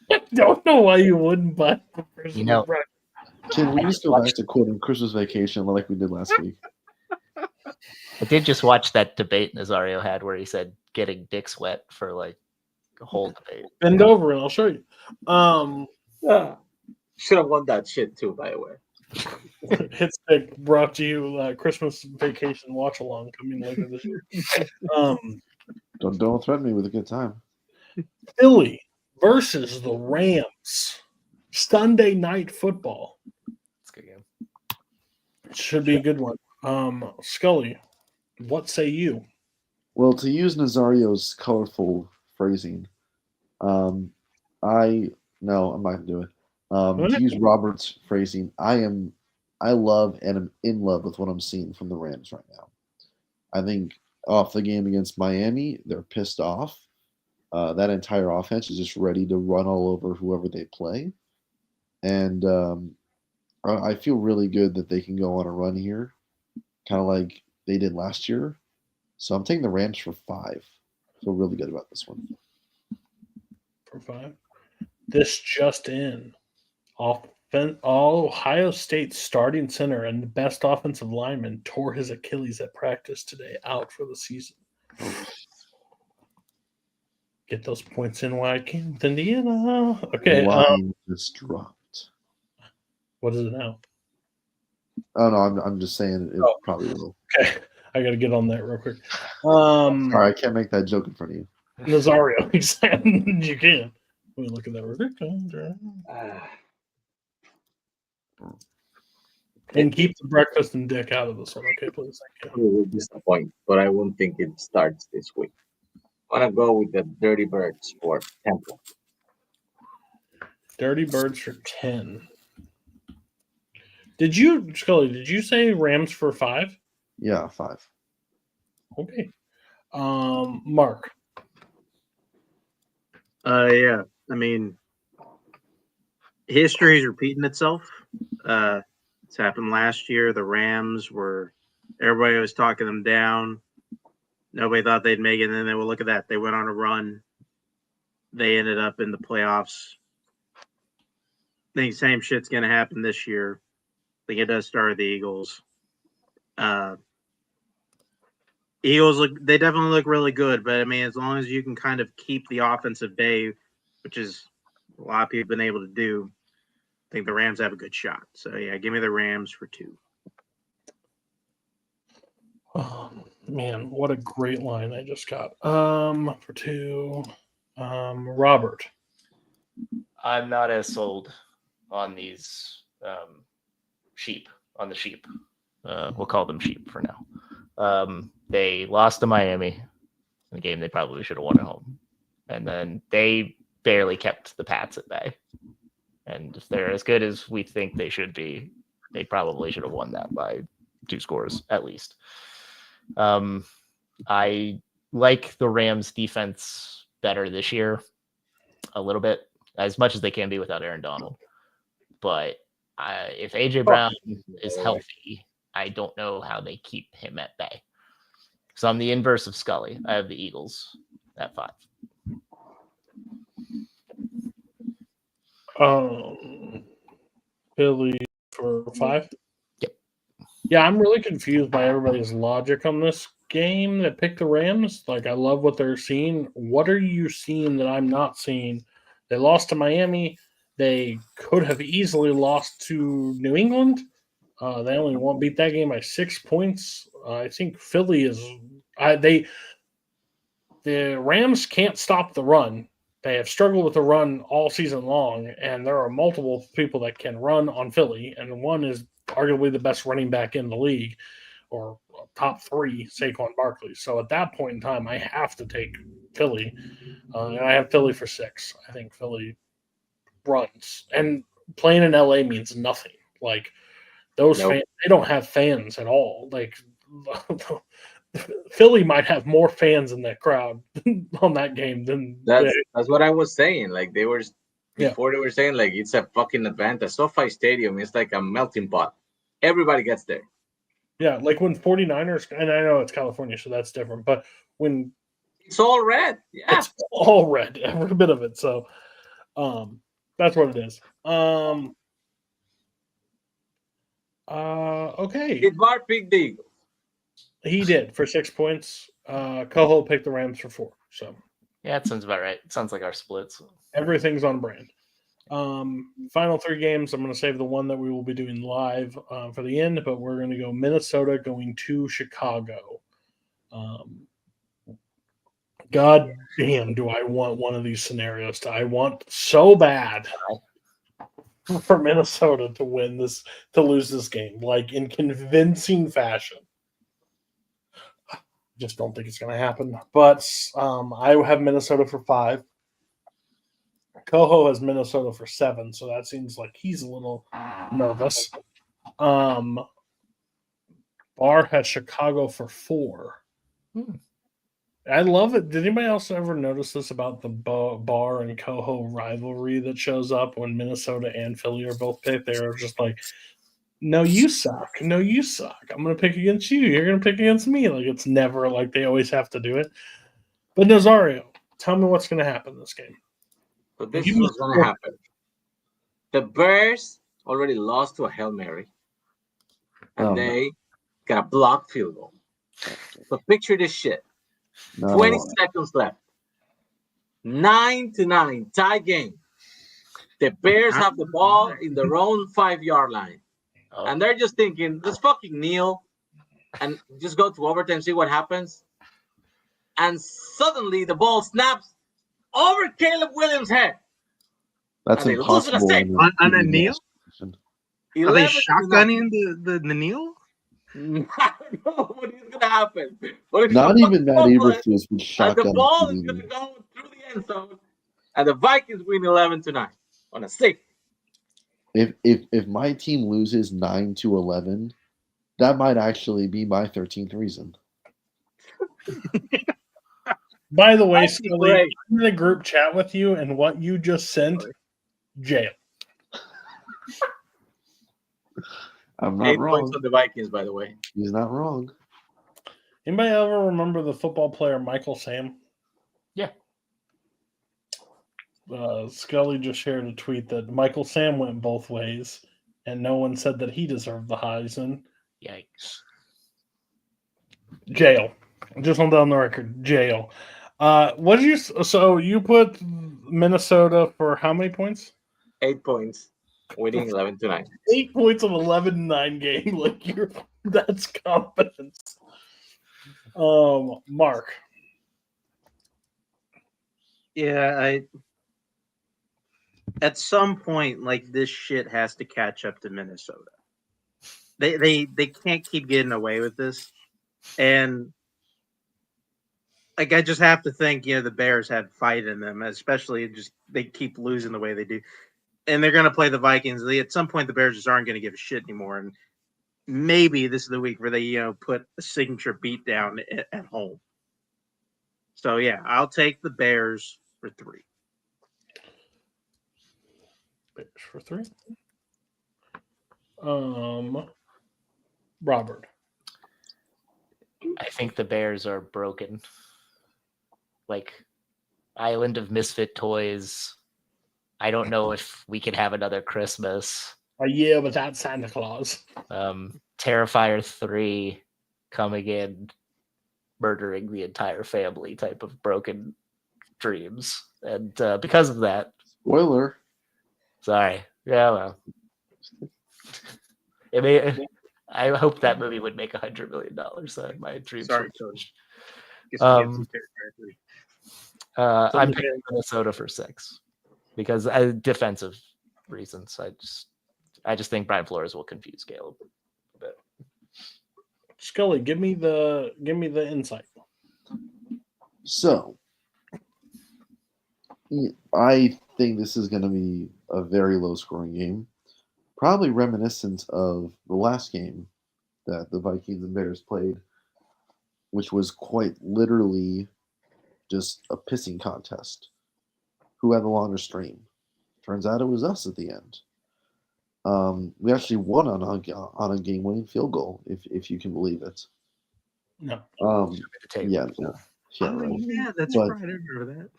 I don't know why you wouldn't buy the person. You know, Can we just go back to quoting Christmas Vacation like we did last week? I did just watch that debate Nazario had where he said getting dicks wet for like a whole debate. Bend over and I'll show you. Should have won that shit too, by the way. Hit Stick brought to you Christmas Vacation watch along coming later this year. Don't threaten me with a good time. Philly versus the Rams. Sunday night football. It's a good game. Should be a good one. Scully, what say you? Well, to use Nazario's colorful phrasing, I'm not gonna do it. To use Robert's phrasing, I love and am in love with what I'm seeing from the Rams right now. I think off the game against Miami, they're pissed off. That entire offense is just ready to run all over whoever they play. And I feel really good that they can go on a run here, kind of like they did last year. So I'm taking the Rams for 5. I feel really good about this one. For 5. This just in. Ohio State starting center and the best offensive lineman tore his Achilles at practice today, out for the season. Get those points in while I can with Indiana. Okay. Line just dropped. What is it now? Oh no, I'm just saying it probably will. Okay. I got to get on that real quick. Sorry, I can't make that joke in front of you. Nazario, you can. Let me look at that real quick. And keep the breakfast and dick out of this one, okay, please? Thank you. It will disappoint, but I won't think it starts this week. I'm gonna go with the Dirty Birds for Temple. Dirty Birds for 10. Scully, did you say Rams for 5? Yeah, 5. Okay. Mark. Yeah. I mean, history is repeating itself. It's happened last year. The Rams everybody was talking them down. Nobody thought they'd make it. And then they look at that. They went on a run. They ended up in the playoffs. I think same shit's going to happen this year. I think it does start with the Eagles. Eagles they definitely look really good, but I mean, as long as you can kind of keep the offensive bay, which is a lot of people have been able to do, I think the Rams have a good shot. So yeah, give me the Rams for 2. Man, what a great line I just got. For 2, Robert. I'm not as sold on these sheep. On the sheep, we'll call them sheep for now. They lost to Miami in a game they probably should have won at home, and then they barely kept the Pats at bay. And if they're as good as we think they should be, they probably should have won that by 2 scores at least. I like the Rams defense better this year, a little bit, as much as they can be without Aaron Donald. But if AJ Brown is healthy, I don't know how they keep him at bay. So I'm the inverse of Scully. I have the Eagles at 5. Philly for 5? Yep. Yeah, I'm really confused by everybody's logic on this game that picked the Rams. Like, I love what they're seeing. What are you seeing that I'm not seeing? They lost to Miami. They could have easily lost to New England. They only won't beat that game by 6 points. I think Philly is the Rams can't stop the run. They have struggled with the run all season long, and there are multiple people that can run on Philly, and one is arguably the best running back in the league, or top 3, Saquon Barkley. So at that point in time, I have to take Philly, and I have Philly for 6. I think Philly runs, and playing in LA means nothing. Like, those fans, they don't have fans at all. Like, Philly might have more fans in that crowd on that game than that's what I was saying. Like, they were before they were saying like it's a fucking advantage. SoFi Stadium is like a melting pot. Everybody gets there. Yeah, like when 49ers, and I know it's California, so that's different, but when it's all red. Yeah. It's all red, every bit of it. So that's what it is. Okay. Did Bart pick the Eagles? He did for 6 points. Coho picked the Rams for 4. So yeah, it sounds about right. It sounds like our splits. Everything's on brand. Final 3 games. I'm going to save the one that we will be doing live for the end, but we're going to go Minnesota going to Chicago. God damn, do I want one of these scenarios? I want so bad for Minnesota to win this, to lose this game, like in convincing fashion. Just don't think it's going to happen. But I have Minnesota for 5. Coho has Minnesota for 7, so that seems like he's a little nervous. Barr has Chicago for 4. I love it. Did anybody else ever notice this about the Barr and Coho rivalry that shows up when Minnesota and Philly are both picked? They're just like, no, you suck. No, you suck. I'm going to pick against you. You're going to pick against me. Like, it's never like they always have to do it. But Nazario, tell me what's going to happen this game. But this is what's going to happen. The Bears already lost to a Hail Mary. And they got a blocked field goal. So picture this shit. 20 seconds left. 9-9, tie game. The Bears have the ball in their own 5-yard line. And they're just thinking, let's fucking kneel and just go to overtime, see what happens. And suddenly the ball snaps over Caleb Williams' head. That's impossible. On a kneel? Are they shotgunning the kneel? I don't know what is going to happen. Not even Matt Eberflus would shotgun. The ball is going to go through the end zone, and the Vikings win 11-9 on a 6. If my team loses 9-11, that might actually be my 13th reason. By the way, Scully, I'm in a group chat with you, and what you just sent, jail. I'm not 8 wrong. points on the Vikings, by the way. He's not wrong. Anybody ever remember the football player Michael Sam? Yeah. Scully just shared a tweet that Michael Sam went both ways, and no one said that he deserved the Heisman. Yikes. Jail. Just on down the record, jail. What did you? So you put Minnesota for how many points? 8 points, winning 11-9. 8 points of 11-9 game. Like that's confidence. Mark. Yeah, at some point, like, this shit has to catch up to Minnesota. They can't keep getting away with this, and like, I just have to think, the Bears had fight in them, especially just they keep losing the way they do, and they're gonna play the Vikings. At some point, the Bears just aren't gonna give a shit anymore, and maybe this is the week where they put a signature beat down at home. So yeah, I'll take the Bears for 3. Bears for 3. Robert. I think the Bears are broken. Like, Island of Misfit Toys. I don't know if we could have another Christmas. A year without Santa Claus. Terrifier 3 coming in, murdering the entire family type of broken dreams. And because of that... Spoiler. Sorry. Yeah, well. I hope that movie would make $100 million. My dreams. Sorry, Coach. I'm picking Minnesota for 6 because defensive reasons. I just think Brian Flores will confuse Caleb a bit. Scully, give me the insight. So, I think this is going to be a very low-scoring game, probably reminiscent of the last game that the Vikings and Bears played, which was quite literally just a pissing contest. Who had the longer stream? Turns out it was us at the end. We actually won on a game-winning field goal, if you can believe it. No. Yeah, right. Yeah, that's right. I remember that.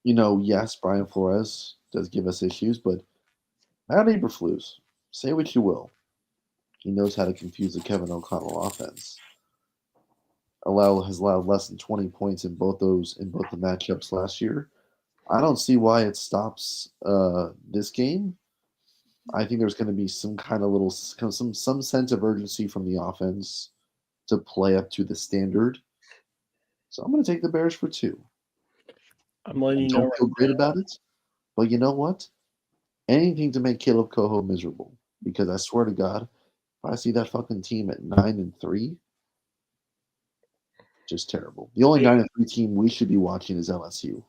Yes, Brian Flores does give us issues, but Matt Eberflus, say what you will, he knows how to confuse the Kevin O'Connell offense. Has allowed less than 20 points in both the matchups last year. I don't see why it stops this game. I think there's going to be some kind of some sense of urgency from the offense to play up to the standard. So I'm going to take the Bears for 2. I'm letting you know. Don't feel great about it, but you know what? Anything to make Caleb Coho miserable, because I swear to God, if I see that fucking team at 9-3, just terrible. The only 9-3 team we should be watching is LSU.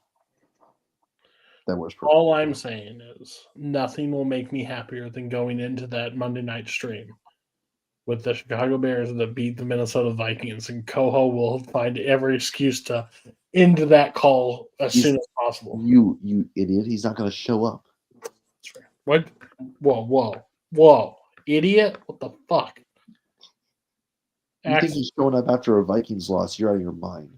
That was perfect. All I'm saying is nothing will make me happier than going into that Monday night stream with the Chicago Bears that beat the Minnesota Vikings, and Coho will find every excuse to end that call soon as possible. You idiot! He's not going to show up. What? Whoa! Idiot! What the fuck? You think he's showing up after a Vikings loss? You're out of your mind.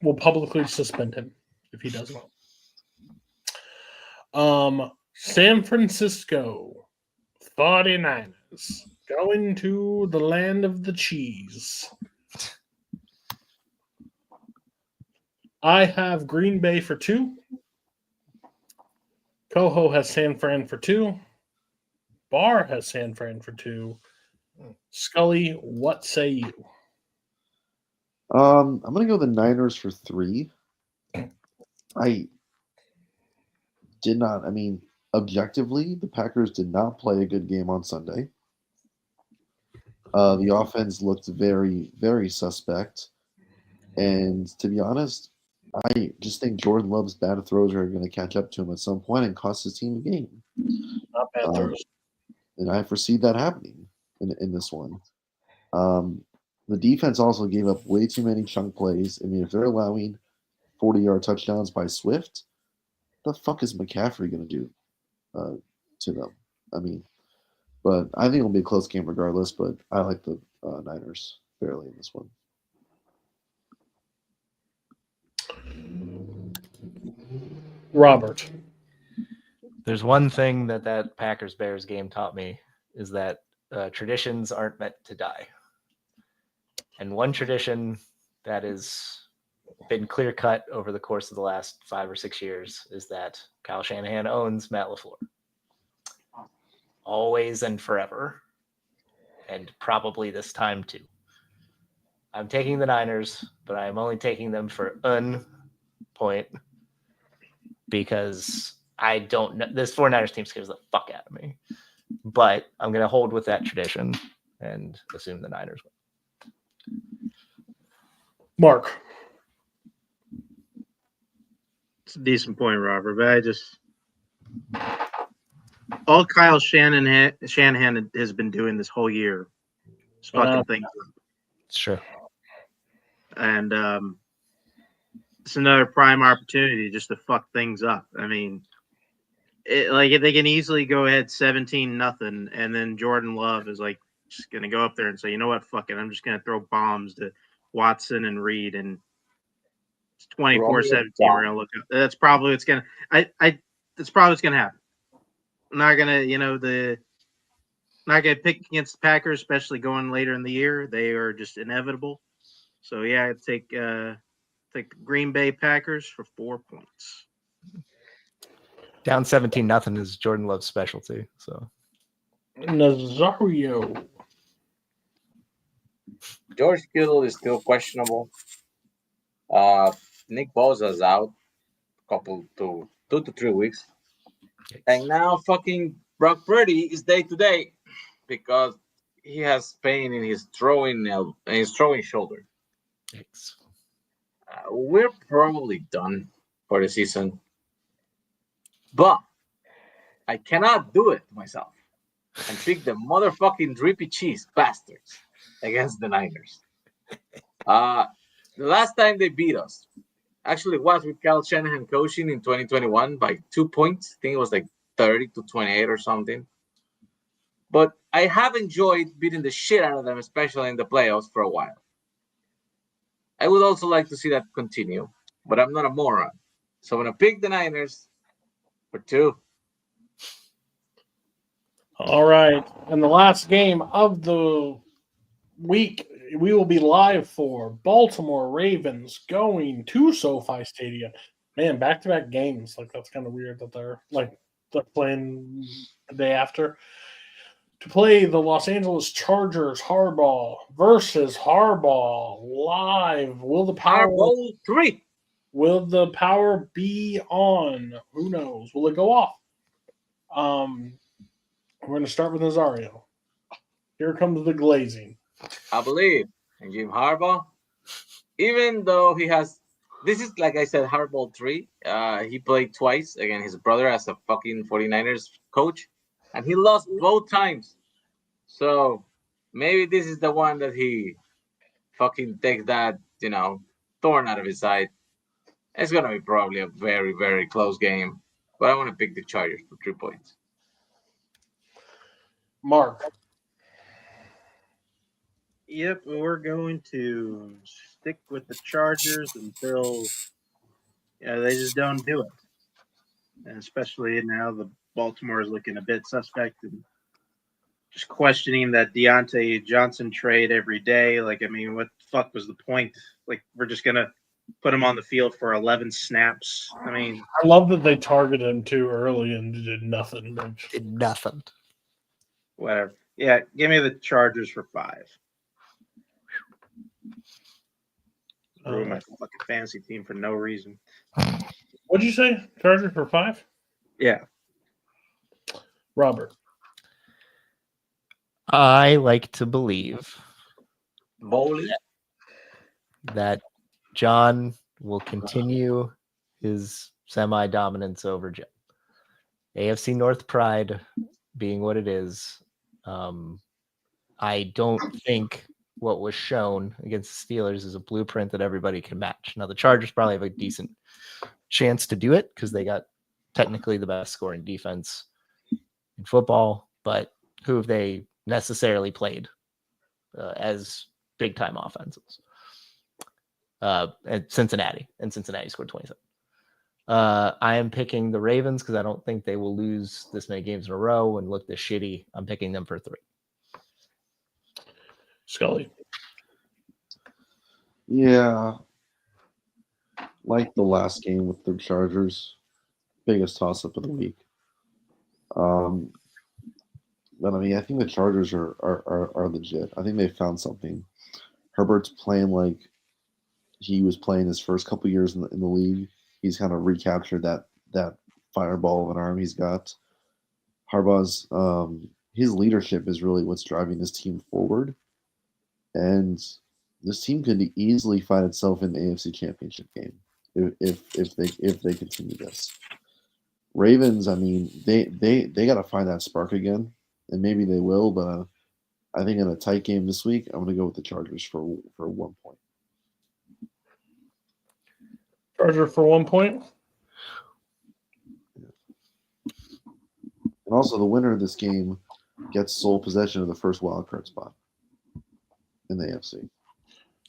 We'll publicly suspend him if he does well. San Francisco 49ers going to the land of the cheese. I have Green Bay for 2. Coho has San Fran for 2. Barr has San Fran for 2. Scully, what say you? I'm going to go the Niners for 3. Objectively, the Packers did not play a good game on Sunday. The offense looked very, very suspect. And to be honest, I just think Jordan Love's bad throws are going to catch up to him at some point and cost his team a game. Not bad throws. And I foresee that happening in this one. The defense also gave up way too many chunk plays. I mean, if they're allowing 40-yard touchdowns by Swift, what the fuck is McCaffrey going to do to them? But I think it'll be a close game regardless, but I like the Niners fairly in this one. Robert. There's one thing that Packers-Bears game taught me is that traditions aren't meant to die. And one tradition that has been clear-cut over the course of the last 5 or 6 years is that Kyle Shanahan owns Matt LaFleur. Always and forever. and probably this time too. I'm taking the Niners, but I'm only taking them for one point because I don't know. This 49ers team scares the fuck out of me. But I'm going to hold with that tradition and assume the Niners win. Mark. It's a decent point, Robert, but I just all Kyle Shanahan has been doing this whole year is fucking things up. It's true. And it's another prime opportunity just to fuck things up. I mean, if they can easily go ahead 17-0, and then Jordan Love is like just gonna go up there and say, you know what, fuck it, I'm just gonna throw bombs to Watson and Reed, and it's 24-17. We're gonna look up. That's probably what's gonna. That's probably what's gonna happen. I'm not gonna, not gonna pick against the Packers, especially going later in the year. They are just inevitable. So yeah, I'd take the Green Bay Packers for 4 points. Down 17-0 is Jordan Love's specialty. So Nazario. George Kittle is still questionable. Nick Bosa's out two to 3 weeks. And now fucking Brock Purdy is day to day because he has pain in his throwing shoulder. Thanks. We're probably done for the season. But I cannot do it myself and pick the motherfucking drippy cheese bastards against the Niners. The last time they beat us actually was with Kyle Shanahan coaching in 2021 by 2 points. I think it was like 30-28 or something. But I have enjoyed beating the shit out of them, especially in the playoffs, for a while. I would also like to see that continue, but I'm not a moron. So I'm going to pick the Niners for 2. All right. And the last game of the week, we will be live for Baltimore Ravens going to SoFi Stadium. Man, back-to-back games. Like, that's kind of weird that they're playing the day after. To play the Los Angeles Chargers, Harbaugh versus Harbaugh live. Will the power be on? Who knows? Will it go off? We're going to start with Nazario. Here comes the glazing. I believe in Jim Harbaugh, even though he has. This is, like I said, Harbaugh 3. He played twice against his brother as a fucking 49ers coach, and he lost both times. So maybe this is the one that he fucking takes that, thorn out of his side. It's going to be probably a very, very close game, but I want to pick the Chargers for 3 points. Mark. Yep, we're going to stick with the Chargers until they just don't do it. And especially now the Baltimore is looking a bit suspect and just questioning that Deontay Johnson trade every day. Like, I mean, what the fuck was the point? Like, we're just going to put him on the field for 11 snaps. I mean, I love that they targeted him too early and did nothing. Did nothing. Whatever. Yeah, give me the Chargers for 5. Ruin my fucking fantasy team for no reason. What'd you say? Chargers for 5? Yeah. Robert. I like to believe Bowling. that John will continue his semi-dominance over Jim. AFC North pride being what it is, I don't think what was shown against the Steelers is a blueprint that everybody can match. Now, the Chargers probably have a decent chance to do it because they got technically the best scoring defense in football, but who have they necessarily played as big-time offenses? And Cincinnati scored 27. I am picking the Ravens because I don't think they will lose this many games in a row and look this shitty. I'm picking them for 3. Scully. Yeah. Like the last game with the Chargers. Biggest toss-up of the week. But I mean, I think the Chargers are legit. I think they found something. Herbert's playing like he was playing his first couple years in the league. He's kind of recaptured that fireball of an arm he's got. Harbaugh's his leadership is really what's driving this team forward, and this team could easily find itself in the AFC Championship game if they continue this. Ravens, I mean, they got to find that spark again, and maybe they will. But I think in a tight game this week, I'm going to go with the Chargers for 1 point. Charger for 1 point. And also, the winner of this game gets sole possession of the first wild card spot in the AFC.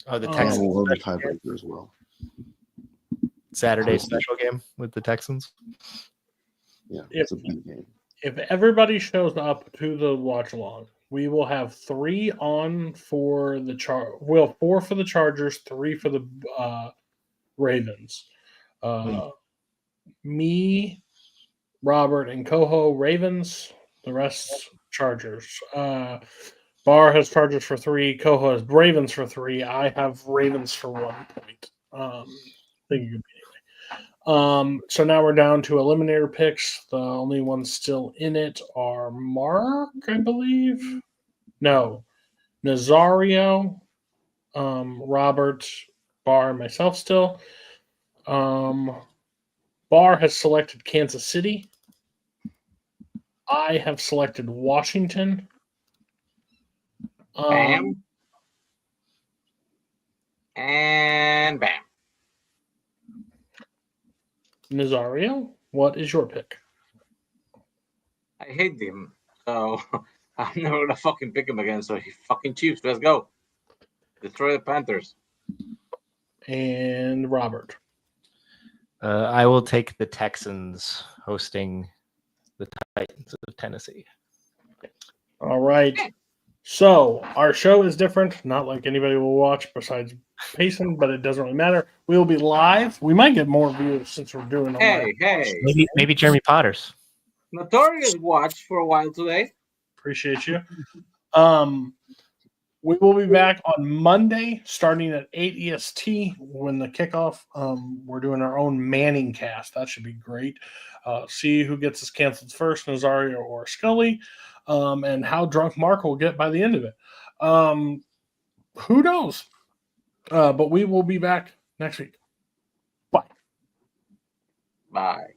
Oh, the And Texans will own the tiebreaker as well. Saturday special game with the Texans. Yeah, it's a big game. If everybody shows up to the watch along, we will have 3 on for the 4 for the Chargers, 3 for the Ravens. Me, Robert, and Coho Ravens. The rest Chargers. Bar has Chargers for 3. Coho has Ravens for 3. I have Ravens for 1 point. Think you can beat so now we're down to eliminator picks. The only ones still in it are Mark, I believe. No, Nazario, Robert, Bar, and myself still. Bar has selected Kansas City. I have selected Washington. Bam. And bam. Nazario, what is your pick? I hate him, so I'm never gonna fucking pick him again. So he fucking Chiefs. Let's go. Destroy the Panthers. And Robert. I will take the Texans hosting the Titans of Tennessee. All right. So our show is different, not like anybody will watch besides Payson, but it doesn't really matter. We will be live. We might get more views since we're doing it. Hey. Maybe Jeremy Potters. Notorious watched for a while today. Appreciate you. We will be back on Monday starting at 8 EST when the kickoff. We're doing our own Manning cast. That should be great. See who gets us canceled first, Nazario or Scully, and how drunk Mark will get by the end of it. Who knows? But we will be back next week. Bye. Bye.